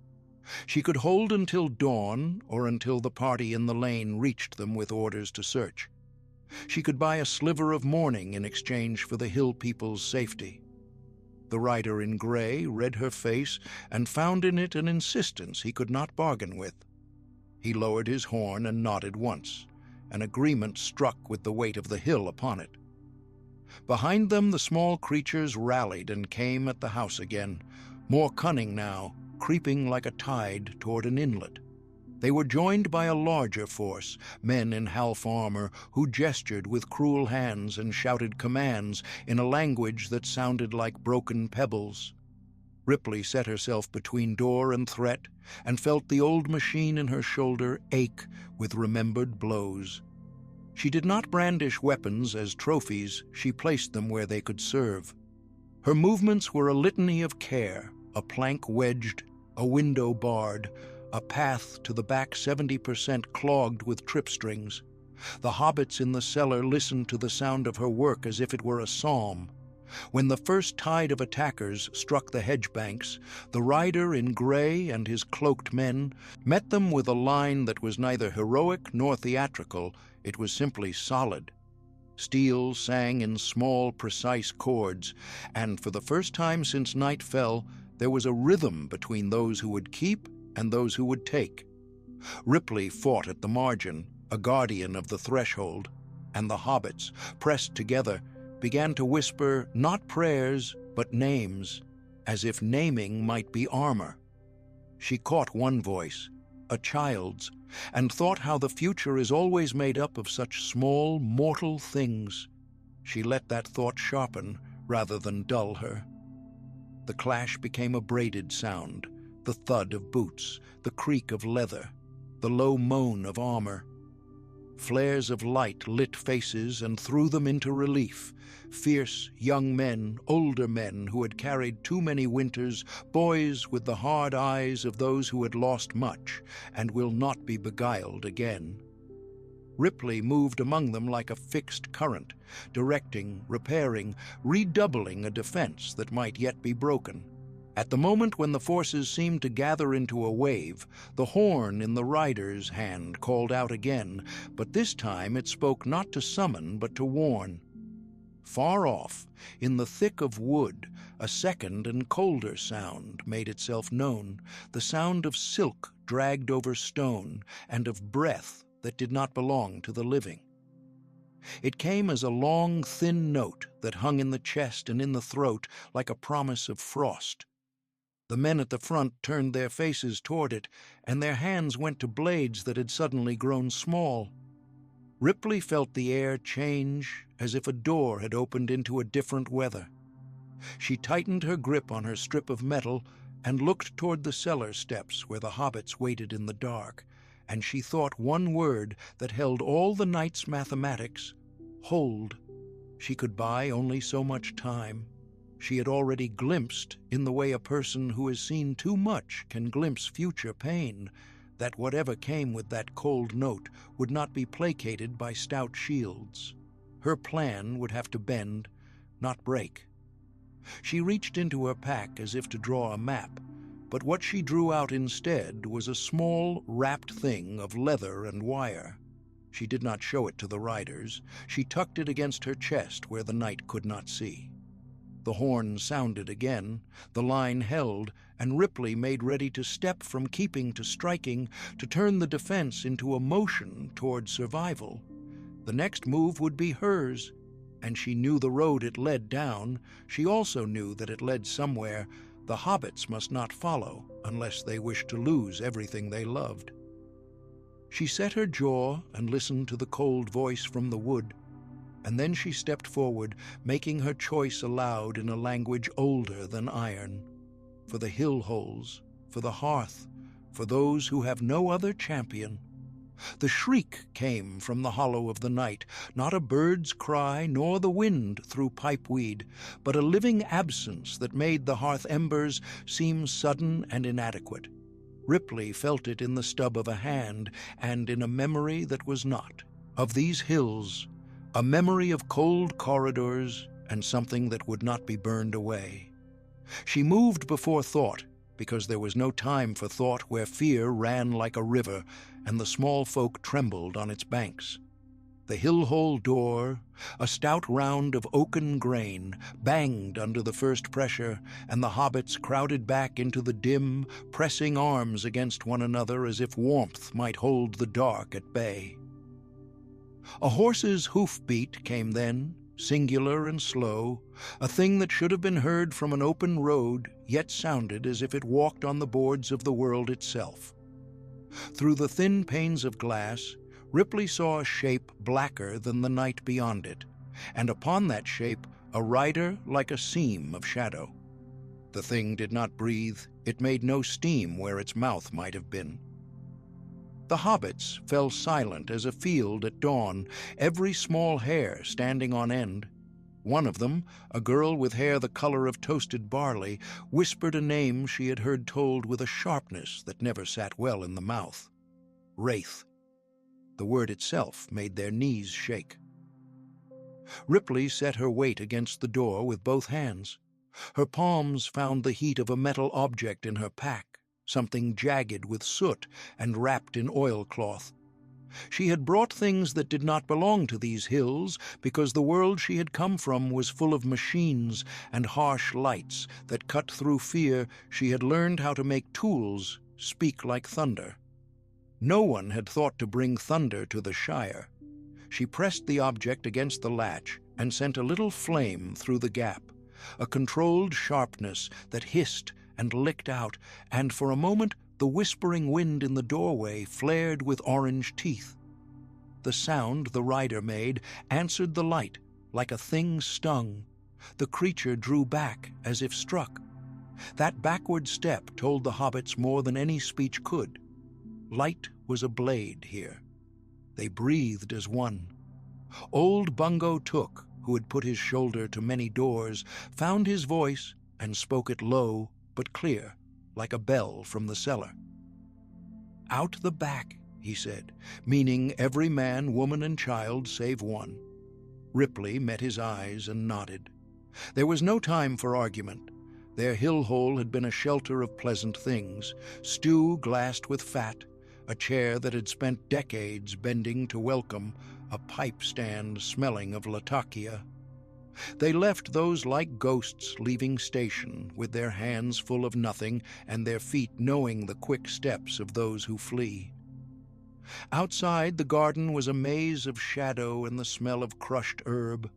She could hold until dawn, or until the party in the lane reached them with orders to search. She could buy a sliver of morning in exchange for the hill people's safety. The rider in gray read her face and found in it an insistence he could not bargain with. He lowered his horn and nodded once, an agreement struck with the weight of the hill upon it. Behind them the small creatures rallied and came at the house again, more cunning now, creeping like a tide toward an inlet. They were joined by a larger force, men in half armor, who gestured with cruel hands and shouted commands in a language that sounded like broken pebbles. Ripley set herself between door and threat and felt the old machine in her shoulder ache with remembered blows. She did not brandish weapons as trophies, she placed them where they could serve. Her movements were a litany of care, a plank wedged, a window barred, a path to the back 70% clogged with trip strings. The hobbits in the cellar listened to the sound of her work as if it were a psalm. When the first tide of attackers struck the hedge banks, the rider in gray and his cloaked men met them with a line that was neither heroic nor theatrical, it was simply solid. Steel sang in small, precise chords, and for the first time since night fell, there was a rhythm between those who would keep and those who would take. Ripley fought at the margin, a guardian of the threshold, and the hobbits, pressed together, began to whisper not prayers, but names, as if naming might be armor. She caught one voice, a child's, and thought how the future is always made up of such small, mortal things. She let that thought sharpen rather than dull her. The clash became a braided sound, the thud of boots, the creak of leather, the low moan of armor. Flares of light lit faces and threw them into relief. Fierce young men, older men who had carried too many winters, boys with the hard eyes of those who had lost much and will not be beguiled again. Ripley moved among them like a fixed current, directing, repairing, redoubling a defense that might yet be broken. At the moment when the forces seemed to gather into a wave, the horn in the rider's hand called out again, but this time it spoke not to summon but to warn. Far off, in the thick of wood, a second and colder sound made itself known, the sound of silk dragged over stone and of breath that did not belong to the living. It came as a long, thin note that hung in the chest and in the throat like a promise of frost. The men at the front turned their faces toward it, and their hands went to blades that had suddenly grown small. Ripley felt the air change as if a door had opened into a different weather. She tightened her grip on her strip of metal and looked toward the cellar steps where the hobbits waited in the dark, and she thought one word that held all the night's mathematics: hold. She could buy only so much time. She had already glimpsed, in the way a person who has seen too much can glimpse future pain, that whatever came with that cold note would not be placated by stout shields. Her plan would have to bend, not break. She reached into her pack as if to draw a map, but what she drew out instead was a small, wrapped thing of leather and wire. She did not show it to the riders. She tucked it against her chest where the night could not see. The horn sounded again, the line held, and Ripley made ready to step from keeping to striking, to turn the defense into a motion toward survival. The next move would be hers, and she knew the road it led down. She also knew that it led somewhere the hobbits must not follow unless they wished to lose everything they loved. She set her jaw and listened to the cold voice from the wood, and then she stepped forward, making her choice aloud in a language older than iron. For the hill holes, for the hearth, for those who have no other champion. The shriek came from the hollow of the night, not a bird's cry nor the wind through pipeweed, but a living absence that made the hearth embers seem sudden and inadequate. Ripley felt it in the stub of a hand and in a memory that was not. Of these hills, a memory of cold corridors and something that would not be burned away. She moved before thought, because there was no time for thought where fear ran like a river and the small folk trembled on its banks. The hill-hole door, a stout round of oaken grain, banged under the first pressure, and the hobbits crowded back into the dim, pressing arms against one another as if warmth might hold the dark at bay. A horse's hoofbeat came then, singular and slow, a thing that should have been heard from an open road, yet sounded as if it walked on the boards of the world itself. Through the thin panes of glass, Ripley saw a shape blacker than the night beyond it, and upon that shape a rider like a seam of shadow. The thing did not breathe. It made no steam where its mouth might have been. The hobbits fell silent as a field at dawn, every small hair standing on end. One of them, a girl with hair the color of toasted barley, whispered a name she had heard told with a sharpness that never sat well in the mouth. Wraith. The word itself made their knees shake. Ripley set her weight against the door with both hands. Her palms found the heat of a metal object in her pack, something jagged with soot and wrapped in oilcloth. She had brought things that did not belong to these hills because the world she had come from was full of machines and harsh lights that cut through fear. She had learned how to make tools speak like thunder. No one had thought to bring thunder to the Shire. She pressed the object against the latch and sent a little flame through the gap, a controlled sharpness that hissed and licked out, and for a moment the whispering wind in the doorway flared with orange teeth. The sound the rider made answered the light like a thing stung. The creature drew back as if struck. That backward step told the hobbits more than any speech could. Light was a blade here. They breathed as one. Old Bungo Took, who had put his shoulder to many doors, found his voice and spoke it low but clear, like a bell from the cellar. "Out the back," he said, meaning every man, woman, and child save one. Ripley met his eyes and nodded. There was no time for argument. Their hill hole had been a shelter of pleasant things, stew glassed with fat, a chair that had spent decades bending to welcome, a pipe stand smelling of Latakia. They left those like ghosts leaving station, with their hands full of nothing and their feet knowing the quick steps of those who flee. Outside, the garden was a maze of shadow and the smell of crushed herb.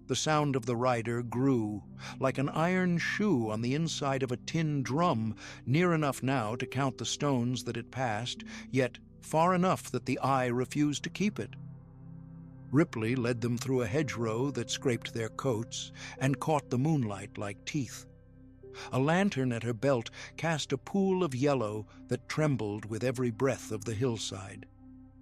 The sound of the rider grew, like an iron shoe on the inside of a tin drum, near enough now to count the stones that it passed, yet far enough that the eye refused to keep it. Ripley led them through a hedgerow that scraped their coats and caught the moonlight like teeth. A lantern at her belt cast a pool of yellow that trembled with every breath of the hillside.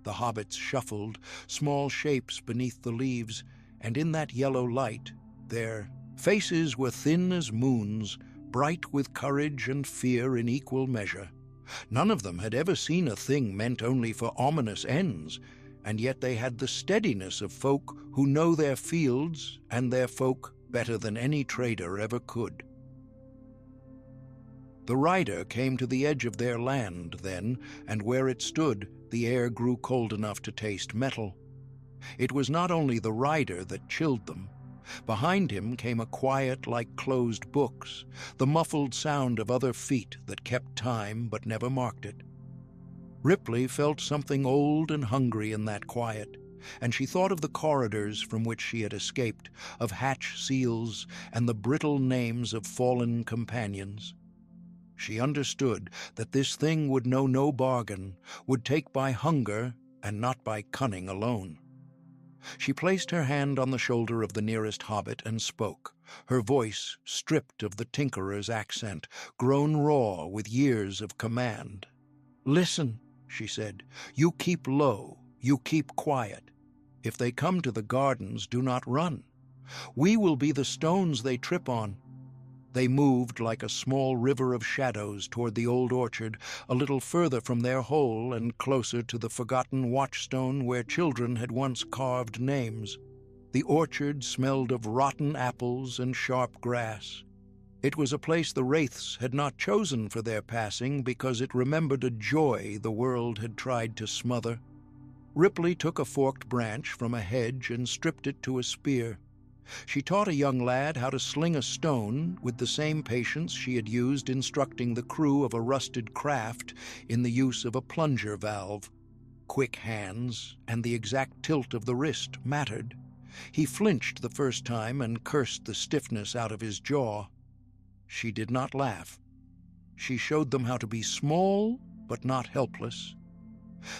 The hobbits shuffled, small shapes beneath the leaves, and in that yellow light their faces were thin as moons, bright with courage and fear in equal measure. None of them had ever seen a thing meant only for ominous ends, and yet they had the steadiness of folk who know their fields and their folk better than any trader ever could. The rider came to the edge of their land then, and where it stood, the air grew cold enough to taste metal. It was not only the rider that chilled them. Behind him came a quiet like closed books, the muffled sound of other feet that kept time but never marked it. Ripley felt something old and hungry in that quiet, and she thought of the corridors from which she had escaped, of hatch seals and the brittle names of fallen companions. She understood that this thing would know no bargain, would take by hunger and not by cunning alone. She placed her hand on the shoulder of the nearest hobbit and spoke, her voice stripped of the tinkerer's accent, grown raw with years of command. "Listen," she said. "You keep low, you keep quiet. If they come to the gardens, do not run. We will be the stones they trip on." They moved like a small river of shadows toward the old orchard, a little further from their hole and closer to the forgotten watchstone where children had once carved names. The orchard smelled of rotten apples and sharp grass. It was a place the wraiths had not chosen for their passing because it remembered a joy the world had tried to smother. Ripley took a forked branch from a hedge and stripped it to a spear. She taught a young lad how to sling a stone with the same patience she had used instructing the crew of a rusted craft in the use of a plunger valve. Quick hands and the exact tilt of the wrist mattered. He flinched the first time and cursed the stiffness out of his jaw. She did not laugh. She showed them how to be small but not helpless.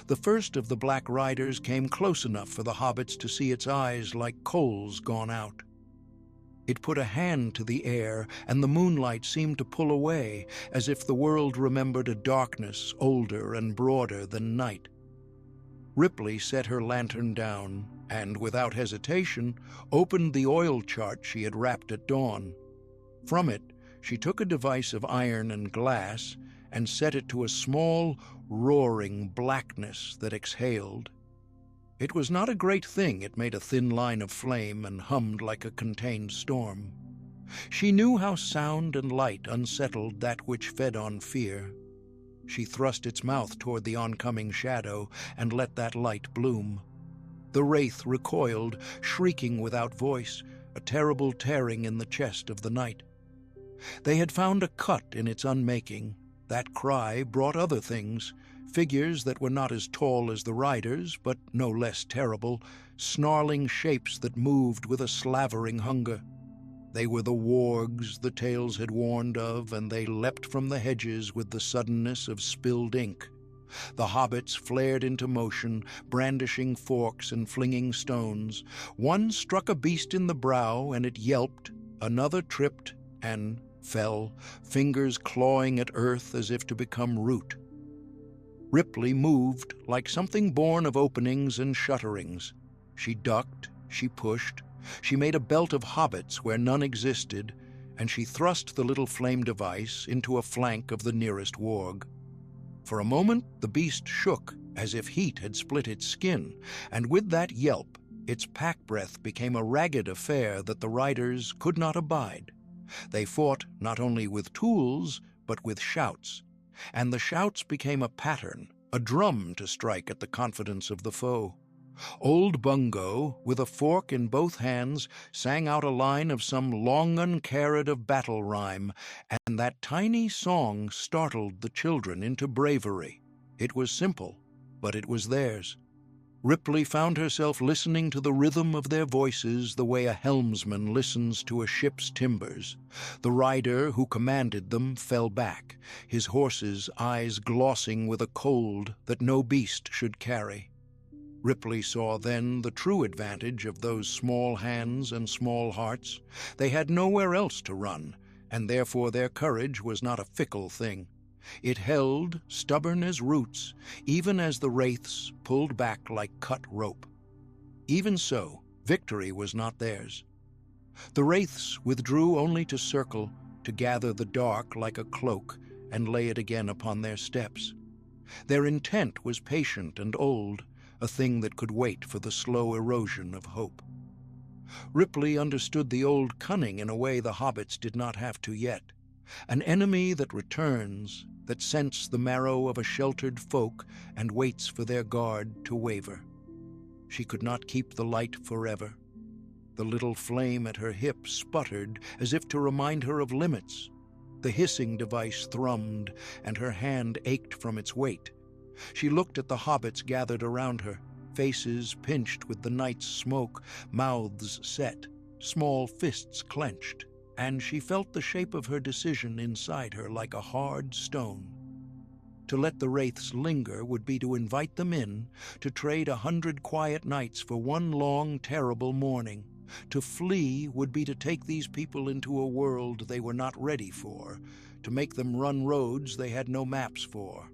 The first of the black riders came close enough for the hobbits to see its eyes like coals gone out. It put a hand to the air, and the moonlight seemed to pull away, as if the world remembered a darkness older and broader than night. Ripley set her lantern down and, without hesitation, opened the oil chart she had wrapped at dawn. From it, she took a device of iron and glass and set it to a small, roaring blackness that exhaled. It was not a great thing. It made a thin line of flame and hummed like a contained storm. She knew how sound and light unsettled that which fed on fear. She thrust its mouth toward the oncoming shadow and let that light bloom. The wraith recoiled, shrieking without voice, a terrible tearing in the chest of the night. They had found a cut in its unmaking. That cry brought other things, figures that were not as tall as the riders, but no less terrible, snarling shapes that moved with a slavering hunger. They were the wargs the tales had warned of, and they leapt from the hedges with the suddenness of spilled ink. The hobbits flared into motion, brandishing forks and flinging stones. One struck a beast in the brow, and it yelped. Another tripped and fell, fingers clawing at earth as if to become root. Ripley moved like something born of openings and shutterings. She ducked, she pushed, she made a belt of hobbits where none existed, and she thrust the little flame device into a flank of the nearest warg. For a moment the beast shook as if heat had split its skin, and with that yelp, its pack breath became a ragged affair that the riders could not abide. They fought not only with tools, but with shouts, and the shouts became a pattern, a drum to strike at the confidence of the foe. Old Bungo, with a fork in both hands, sang out a line of some long uncared of battle rhyme, and that tiny song startled the children into bravery. It was simple, but it was theirs. Ripley found herself listening to the rhythm of their voices the way a helmsman listens to a ship's timbers. The rider who commanded them fell back, his horse's eyes glossing with a cold that no beast should carry. Ripley saw then the true advantage of those small hands and small hearts. They had nowhere else to run, and therefore their courage was not a fickle thing. It held, stubborn as roots, even as the wraiths pulled back like cut rope. Even so, victory was not theirs. The wraiths withdrew only to circle, to gather the dark like a cloak, and lay it again upon their steps. Their intent was patient and old, a thing that could wait for the slow erosion of hope. Ripley understood the old cunning in a way the hobbits did not have to yet. An enemy that returns, that scents the marrow of a sheltered folk and waits for their guard to waver. She could not keep the light forever. The little flame at her hip sputtered as if to remind her of limits. The hissing device thrummed, and her hand ached from its weight. She looked at the hobbits gathered around her, faces pinched with the night's smoke, mouths set, small fists clenched, and she felt the shape of her decision inside her like a hard stone. To let the wraiths linger would be to invite them in, to trade 100 quiet nights for one long, terrible morning. To flee would be to take these people into a world they were not ready for, to make them run roads they had no maps for.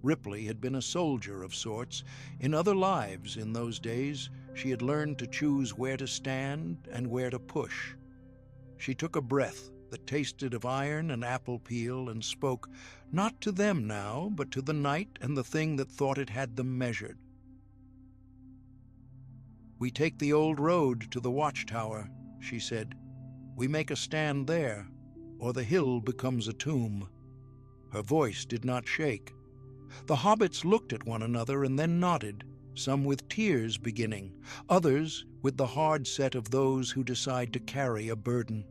Ripley had been a soldier of sorts. In other lives in those days, she had learned to choose where to stand and where to push. She took a breath that tasted of iron and apple peel and spoke, not to them now, but to the night and the thing that thought it had them measured. "We take the old road to the watchtower," she said. "We make a stand there, or the hill becomes a tomb." Her voice did not shake. The hobbits looked at one another and then nodded, some with tears beginning, others with the hard set of those who decide to carry a burden.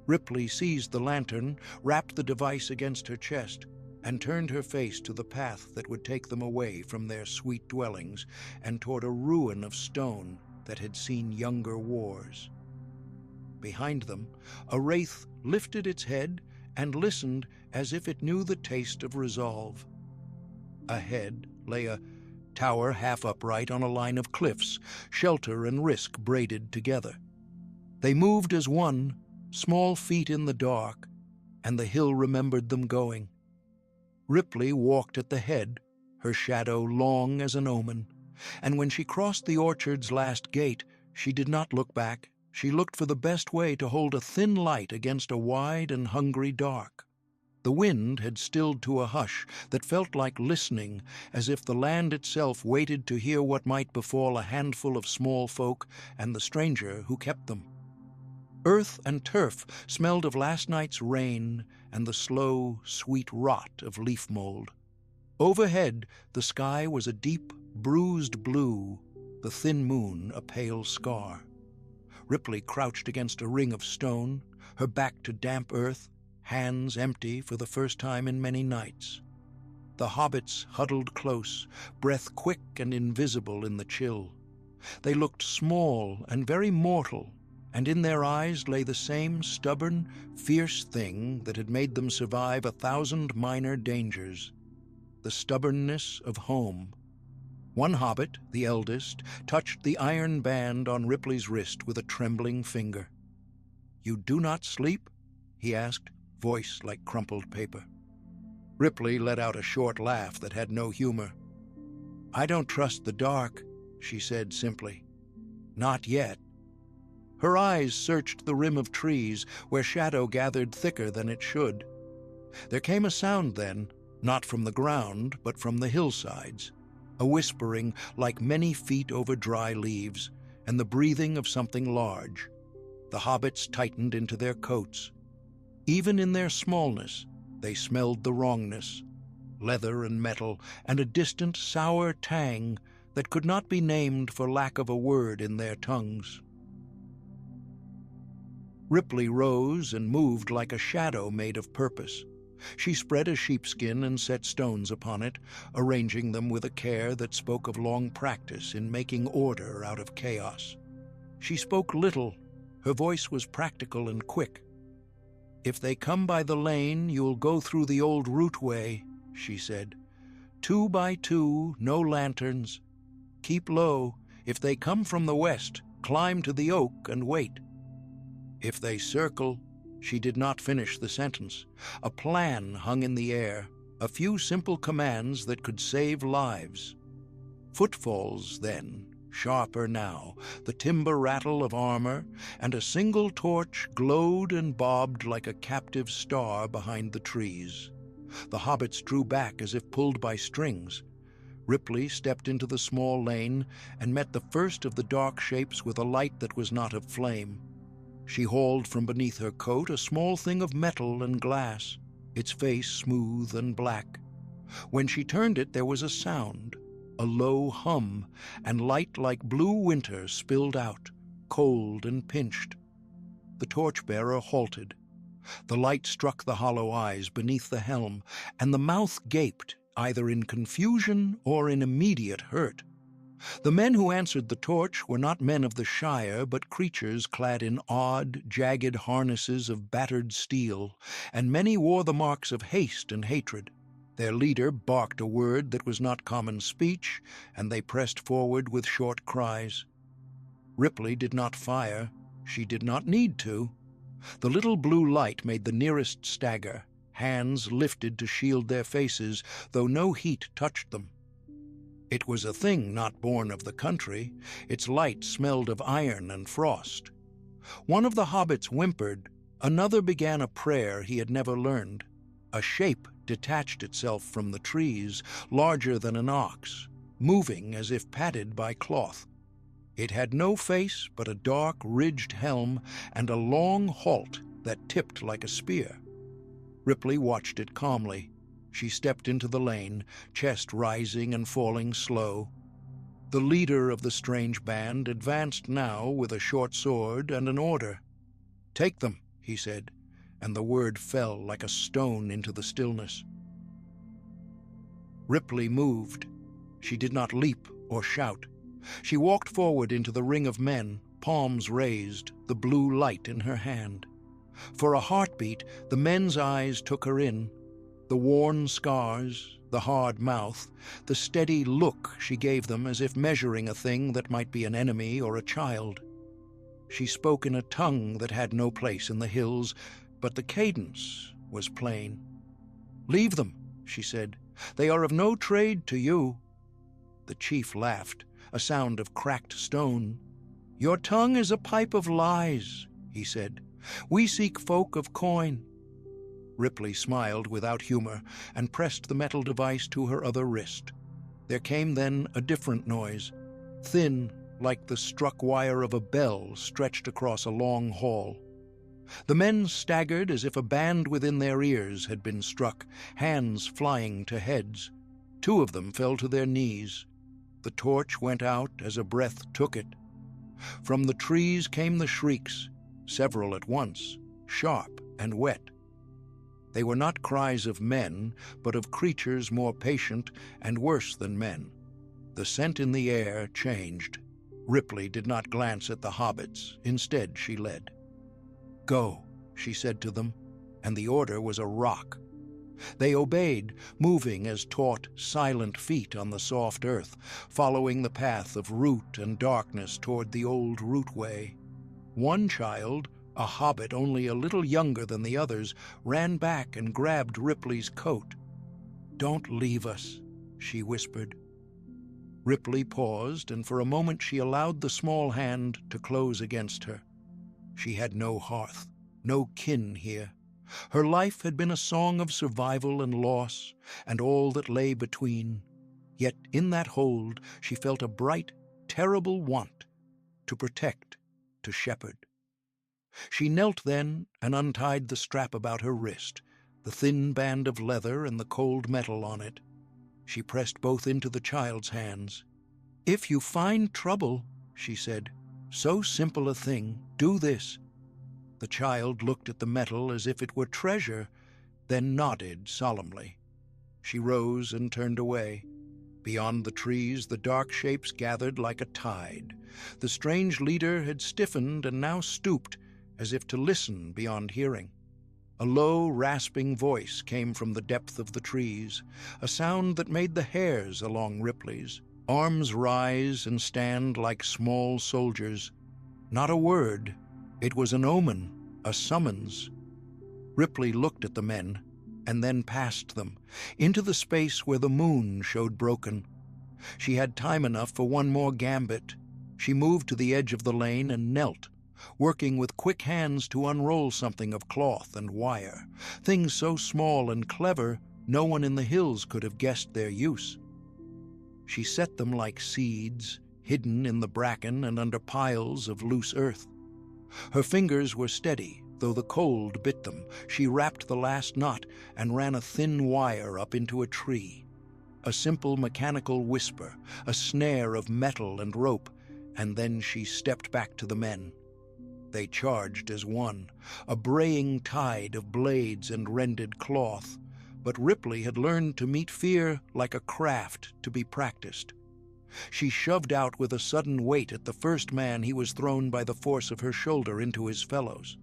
Ripley seized the lantern, wrapped the device against her chest, and turned her face to the path that would take them away from their sweet dwellings and toward a ruin of stone that had seen younger wars. Behind them, a wraith lifted its head and listened as if it knew the taste of resolve. Ahead lay a tower half upright on a line of cliffs, shelter and risk braided together. They moved as one, small feet in the dark, and the hill remembered them going. Ripley walked at the head, her shadow long as an omen, and when she crossed the orchard's last gate, she did not look back. She looked for the best way to hold a thin light against a wide and hungry dark. The wind had stilled to a hush that felt like listening, as if the land itself waited to hear what might befall a handful of small folk and the stranger who kept them. Earth and turf smelled of last night's rain and the slow, sweet rot of leaf mold. Overhead, the sky was a deep, bruised blue, the thin moon a pale scar. Ripley crouched against a ring of stone, her back to damp earth, hands empty for the first time in many nights. The hobbits huddled close, breath quick and invisible in the chill. They looked small and very mortal, and in their eyes lay the same stubborn, fierce thing that had made them survive 1,000 minor dangers, the stubbornness of home. One hobbit, the eldest, touched the iron band on Ripley's wrist with a trembling finger. "You do not sleep?" he asked, voice like crumpled paper. Ripley let out a short laugh that had no humor. "I don't trust the dark," she said simply. "Not yet." Her eyes searched the rim of trees where shadow gathered thicker than it should. There came a sound then, not from the ground, but from the hillsides, a whispering like many feet over dry leaves, and the breathing of something large. The hobbits tightened into their coats. Even in their smallness, they smelled the wrongness, leather and metal, and a distant sour tang that could not be named for lack of a word in their tongues. Ripley rose and moved like a shadow made of purpose. She spread a sheepskin and set stones upon it, arranging them with a care that spoke of long practice in making order out of chaos. She spoke little. Her voice was practical and quick. "If they come by the lane, you'll go through the old route way," she said. "2 by 2, no lanterns. Keep low. If they come from the west, climb to the oak and wait. If they circle—" She did not finish the sentence. A plan hung in the air, a few simple commands that could save lives. Footfalls, then, sharper now, the timber rattle of armor, and a single torch glowed and bobbed like a captive star behind the trees. The hobbits drew back as if pulled by strings. Ripley stepped into the small lane and met the first of the dark shapes with a light that was not of flame. She hauled from beneath her coat a small thing of metal and glass, its face smooth and black. When she turned it, there was a sound, a low hum, and light like blue winter spilled out, cold and pinched. The torchbearer halted. The light struck the hollow eyes beneath the helm, and the mouth gaped, either in confusion or in immediate hurt. The men who answered the torch were not men of the Shire, but creatures clad in odd, jagged harnesses of battered steel, and many wore the marks of haste and hatred. Their leader barked a word that was not common speech, and they pressed forward with short cries. Ripley did not fire. She did not need to. The little blue light made the nearest stagger, hands lifted to shield their faces, though no heat touched them. It was a thing not born of the country. Its light smelled of iron and frost. One of the hobbits whimpered. Another began a prayer he had never learned. A shape detached itself from the trees, larger than an ox, moving as if padded by cloth. It had no face but a dark, ridged helm and a long halt that tipped like a spear. Ripley watched it calmly. She stepped into the lane, chest rising and falling slow. The leader of the strange band advanced now with a short sword and an order. "Take them," he said, and the word fell like a stone into the stillness. Ripley moved. She did not leap or shout. She walked forward into the ring of men, palms raised, the blue light in her hand. For a heartbeat, the men's eyes took her in. The worn scars, the hard mouth, the steady look she gave them as if measuring a thing that might be an enemy or a child. She spoke in a tongue that had no place in the hills, but the cadence was plain. "Leave them," she said. "They are of no trade to you." The chief laughed, a sound of cracked stone. "Your tongue is a pipe of lies," he said. "We seek folk of coin." Ripley smiled without humor and pressed the metal device to her other wrist. There came then a different noise, thin, like the struck wire of a bell stretched across a long hall. The men staggered as if a band within their ears had been struck, hands flying to heads. 2 of them fell to their knees. The torch went out as a breath took it. From the trees came the shrieks, several at once, sharp and wet. They were not cries of men, but of creatures more patient and worse than men. The scent in the air changed. Ripley did not glance at the hobbits. Instead, she led. "Go," she said to them, and the order was a rock. They obeyed, moving as taut, silent feet on the soft earth, following the path of root and darkness toward the old rootway. One child, a hobbit only a little younger than the others, ran back and grabbed Ripley's coat. "Don't leave us," she whispered. Ripley paused, and for a moment she allowed the small hand to close against her. She had no hearth, no kin here. Her life had been a song of survival and loss, and all that lay between. Yet in that hold she felt a bright, terrible want to protect, to shepherd. She knelt then and untied the strap about her wrist, the thin band of leather and the cold metal on it. She pressed both into the child's hands. "If you find trouble," she said, "so simple a thing, do this." The child looked at the metal as if it were treasure, then nodded solemnly. She rose and turned away. Beyond the trees, the dark shapes gathered like a tide. The strange leader had stiffened and now stooped, as if to listen beyond hearing. A low, rasping voice came from the depth of the trees, a sound that made the hairs along Ripley's arms rise and stand like small soldiers. Not a word. It was an omen, a summons. Ripley looked at the men, and then past them, into the space where the moon showed broken. She had time enough for one more gambit. She moved to the edge of the lane and knelt, working with quick hands to unroll something of cloth and wire, things so small and clever no one in the hills could have guessed their use. She set them like seeds, hidden in the bracken and under piles of loose earth. Her fingers were steady, though the cold bit them. She wrapped the last knot and ran a thin wire up into a tree. A simple mechanical whisper, a snare of metal and rope, and then she stepped back to the men. They charged as one, a braying tide of blades and rended cloth. But Ripley had learned to meet fear like a craft to be practiced. She shoved out with a sudden weight at the first man. He was thrown by the force of her shoulder into his fellows.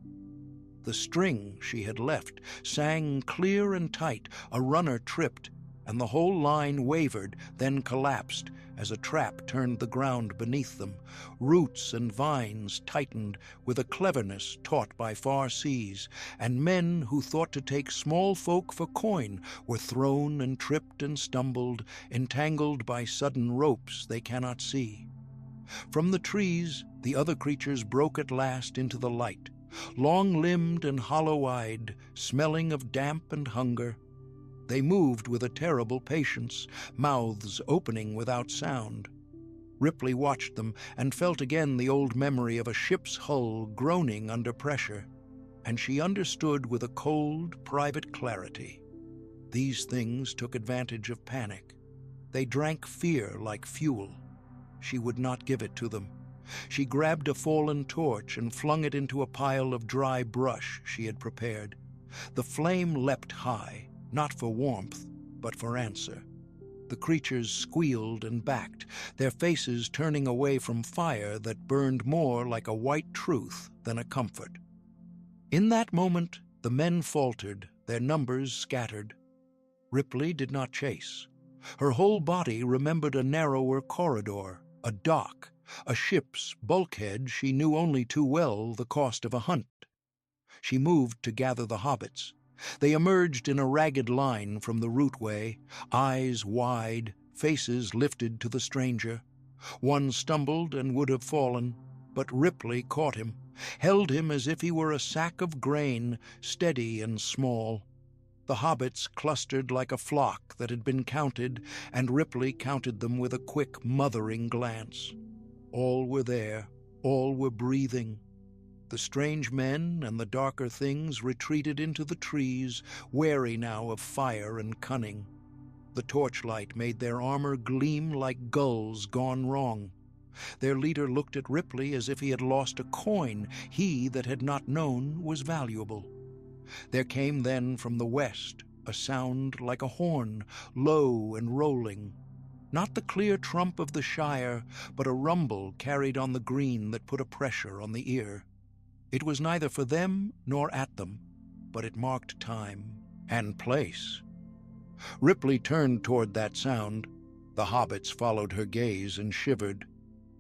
The string she had left sang clear and tight. A runner tripped, and the whole line wavered, then collapsed as a trap turned the ground beneath them. Roots and vines tightened with a cleverness taught by far seas, and men who thought to take small folk for coin were thrown and tripped and stumbled, entangled by sudden ropes they cannot see. From the trees, the other creatures broke at last into the light, long-limbed and hollow-eyed, smelling of damp and hunger. They moved with a terrible patience, mouths opening without sound. Ripley watched them and felt again the old memory of a ship's hull groaning under pressure, and she understood with a cold, private clarity. These things took advantage of panic. They drank fear like fuel. She would not give it to them. She grabbed a fallen torch and flung it into a pile of dry brush she had prepared. The flame leapt high, not for warmth, but for answer. The creatures squealed and backed, their faces turning away from fire that burned more like a white truth than a comfort. In that moment, the men faltered, their numbers scattered. Ripley did not chase. Her whole body remembered a narrower corridor, a dock, A ship's bulkhead she knew only too well the cost of a hunt. She moved to gather the hobbits. They emerged in a ragged line from the rootway, eyes wide, faces lifted to the stranger. One stumbled and would have fallen, but Ripley caught him, held him as if he were a sack of grain, steady and small. The hobbits clustered like a flock that had been counted, and Ripley counted them with a quick, mothering glance. All were there, all were breathing. The strange men and the darker things retreated into the trees, wary now of fire and cunning. The torchlight made their armor gleam like gulls gone wrong. Their leader looked at Ripley as if he had lost a coin he that had not known was valuable. There came then from the west a sound like a horn, low and rolling. Not the clear trump of the Shire, but a rumble carried on the green that put a pressure on the ear. It was neither for them nor at them, but it marked time and place. Ripley turned toward that sound. The hobbits followed her gaze and shivered.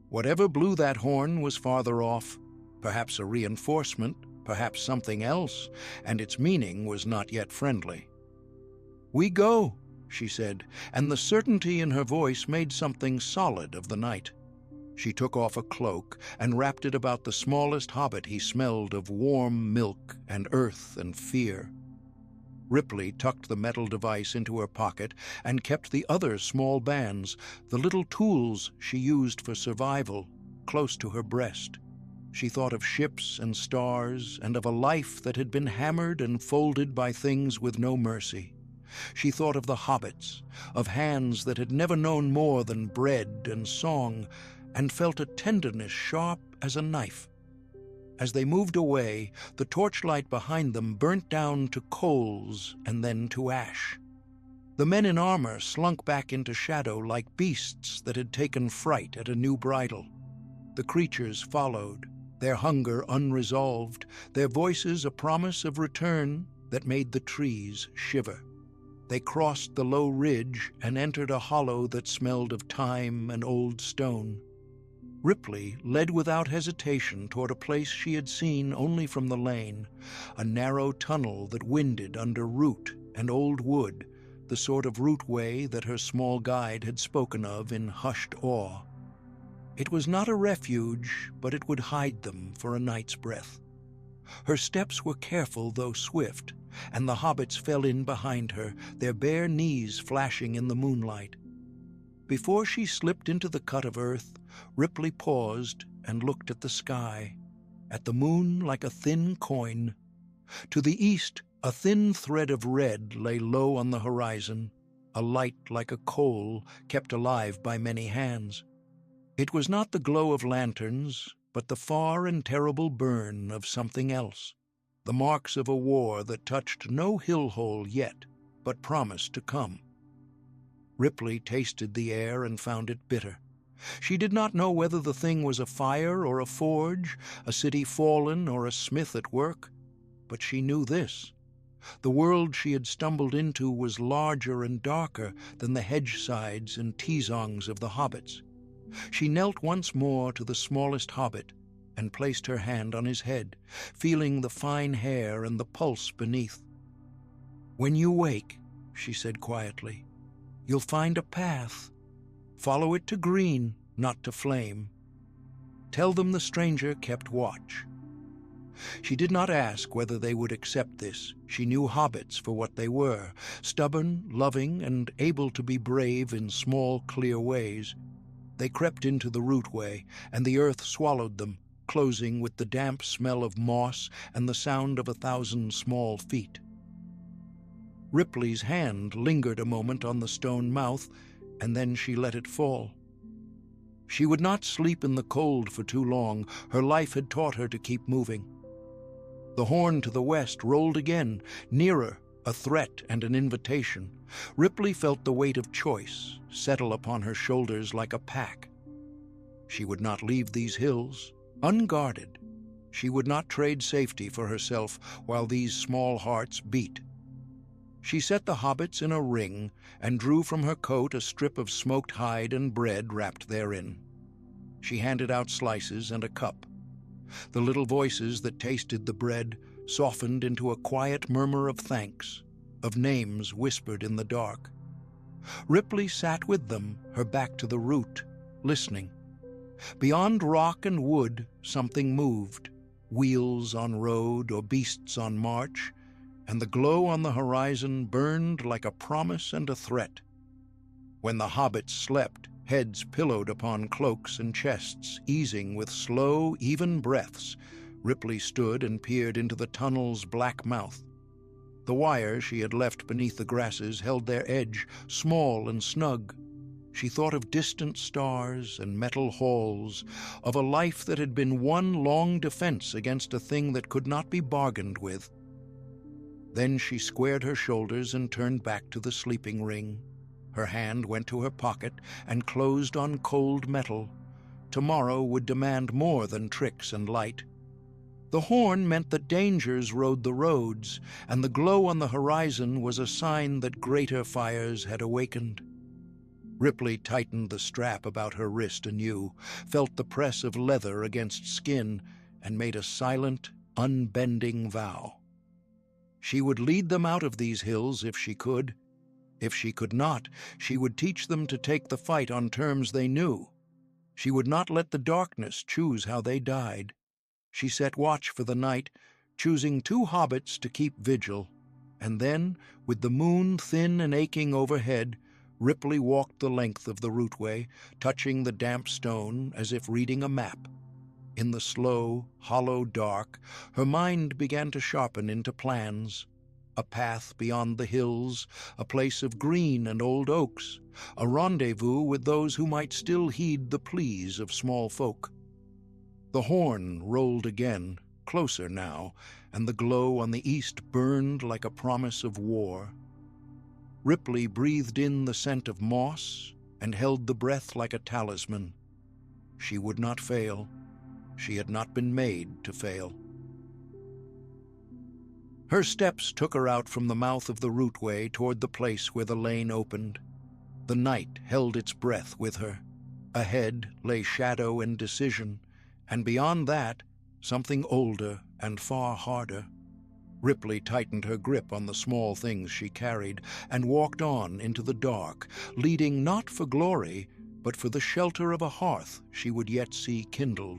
Whatever blew that horn was farther off, perhaps a reinforcement, perhaps something else, and its meaning was not yet friendly. "We go," she said, and the certainty in her voice made something solid of the night. She took off a cloak and wrapped it about the smallest hobbit. He smelled of warm milk and earth and fear. Ripley tucked the metal device into her pocket and kept the other small bands, the little tools she used for survival, close to her breast. She thought of ships and stars and of a life that had been hammered and folded by things with no mercy. She thought of the hobbits, of hands that had never known more than bread and song, and felt a tenderness sharp as a knife. As they moved away, the torchlight behind them burnt down to coals and then to ash. The men in armor slunk back into shadow like beasts that had taken fright at a new bridle. The creatures followed, their hunger unresolved, their voices a promise of return that made the trees shiver. They crossed the low ridge and entered a hollow that smelled of thyme and old stone. Ripley led without hesitation toward a place she had seen only from the lane, a narrow tunnel that winded under root and old wood, the sort of rootway that her small guide had spoken of in hushed awe. It was not a refuge, but it would hide them for a night's breath. Her steps were careful though swift, and the hobbits fell in behind her, their bare knees flashing in the moonlight. Before she slipped into the cut of earth, Ripley paused and looked at the sky, at the moon like a thin coin. To the east, a thin thread of red lay low on the horizon, a light like a coal kept alive by many hands. It was not the glow of lanterns, but the far and terrible burn of something else, the marks of a war that touched no hill-hole yet, but promised to come. Ripley tasted the air and found it bitter. She did not know whether the thing was a fire or a forge, a city fallen or a smith at work, but she knew this. The world she had stumbled into was larger and darker than the hedge-sides and T-zongs of the hobbits. She knelt once more to the smallest hobbit and placed her hand on his head, feeling the fine hair and the pulse beneath. "When you wake," she said quietly, "you'll find a path. Follow it to green, not to flame. Tell them the stranger kept watch." She did not ask whether they would accept this. She knew hobbits for what they were, stubborn, loving, and able to be brave in small, clear ways. They crept into the rootway, and the earth swallowed them, closing with the damp smell of moss and the sound of 1,000 small feet. Ripley's hand lingered a moment on the stone mouth, and then she let it fall. She would not sleep in the cold for too long. Her life had taught her to keep moving. The horn to the west rolled again, nearer, a threat and an invitation. Ripley felt the weight of choice settle upon her shoulders like a pack. She would not leave these hills, unguarded. She would not trade safety for herself while these small hearts beat. She set the hobbits in a ring and drew from her coat a strip of smoked hide and bread wrapped therein. She handed out slices and a cup. The little voices that tasted the bread softened into a quiet murmur of thanks, of names whispered in the dark. Ripley sat with them, her back to the route, listening. Beyond rock and wood, something moved, wheels on road or beasts on march, and the glow on the horizon burned like a promise and a threat. When the hobbits slept, heads pillowed upon cloaks and chests, easing with slow, even breaths, Ripley stood and peered into the tunnel's black mouth. The wire she had left beneath the grasses held their edge, small and snug. She thought of distant stars and metal halls, of a life that had been one long defense against a thing that could not be bargained with. Then she squared her shoulders and turned back to the sleeping ring. Her hand went to her pocket and closed on cold metal. Tomorrow would demand more than tricks and light. The horn meant that dangers rode the roads, and the glow on the horizon was a sign that greater fires had awakened. Ripley tightened the strap about her wrist anew, felt the press of leather against skin, and made a silent, unbending vow. She would lead them out of these hills if she could. If she could not, she would teach them to take the fight on terms they knew. She would not let the darkness choose how they died. She set watch for the night, choosing 2 hobbits to keep vigil, and then, with the moon thin and aching overhead, Ripley walked the length of the routeway, touching the damp stone as if reading a map. In the slow, hollow dark, her mind began to sharpen into plans. A path beyond the hills, a place of green and old oaks, a rendezvous with those who might still heed the pleas of small folk. The horn rolled again, closer now, and the glow on the east burned like a promise of war. Ripley breathed in the scent of moss and held the breath like a talisman. She would not fail. She had not been made to fail. Her steps took her out from the mouth of the routeway toward the place where the lane opened. The night held its breath with her. Ahead lay shadow and decision, and beyond that, something older and far harder. Ripley tightened her grip on the small things she carried and walked on into the dark, leading not for glory, but for the shelter of a hearth she would yet see kindled.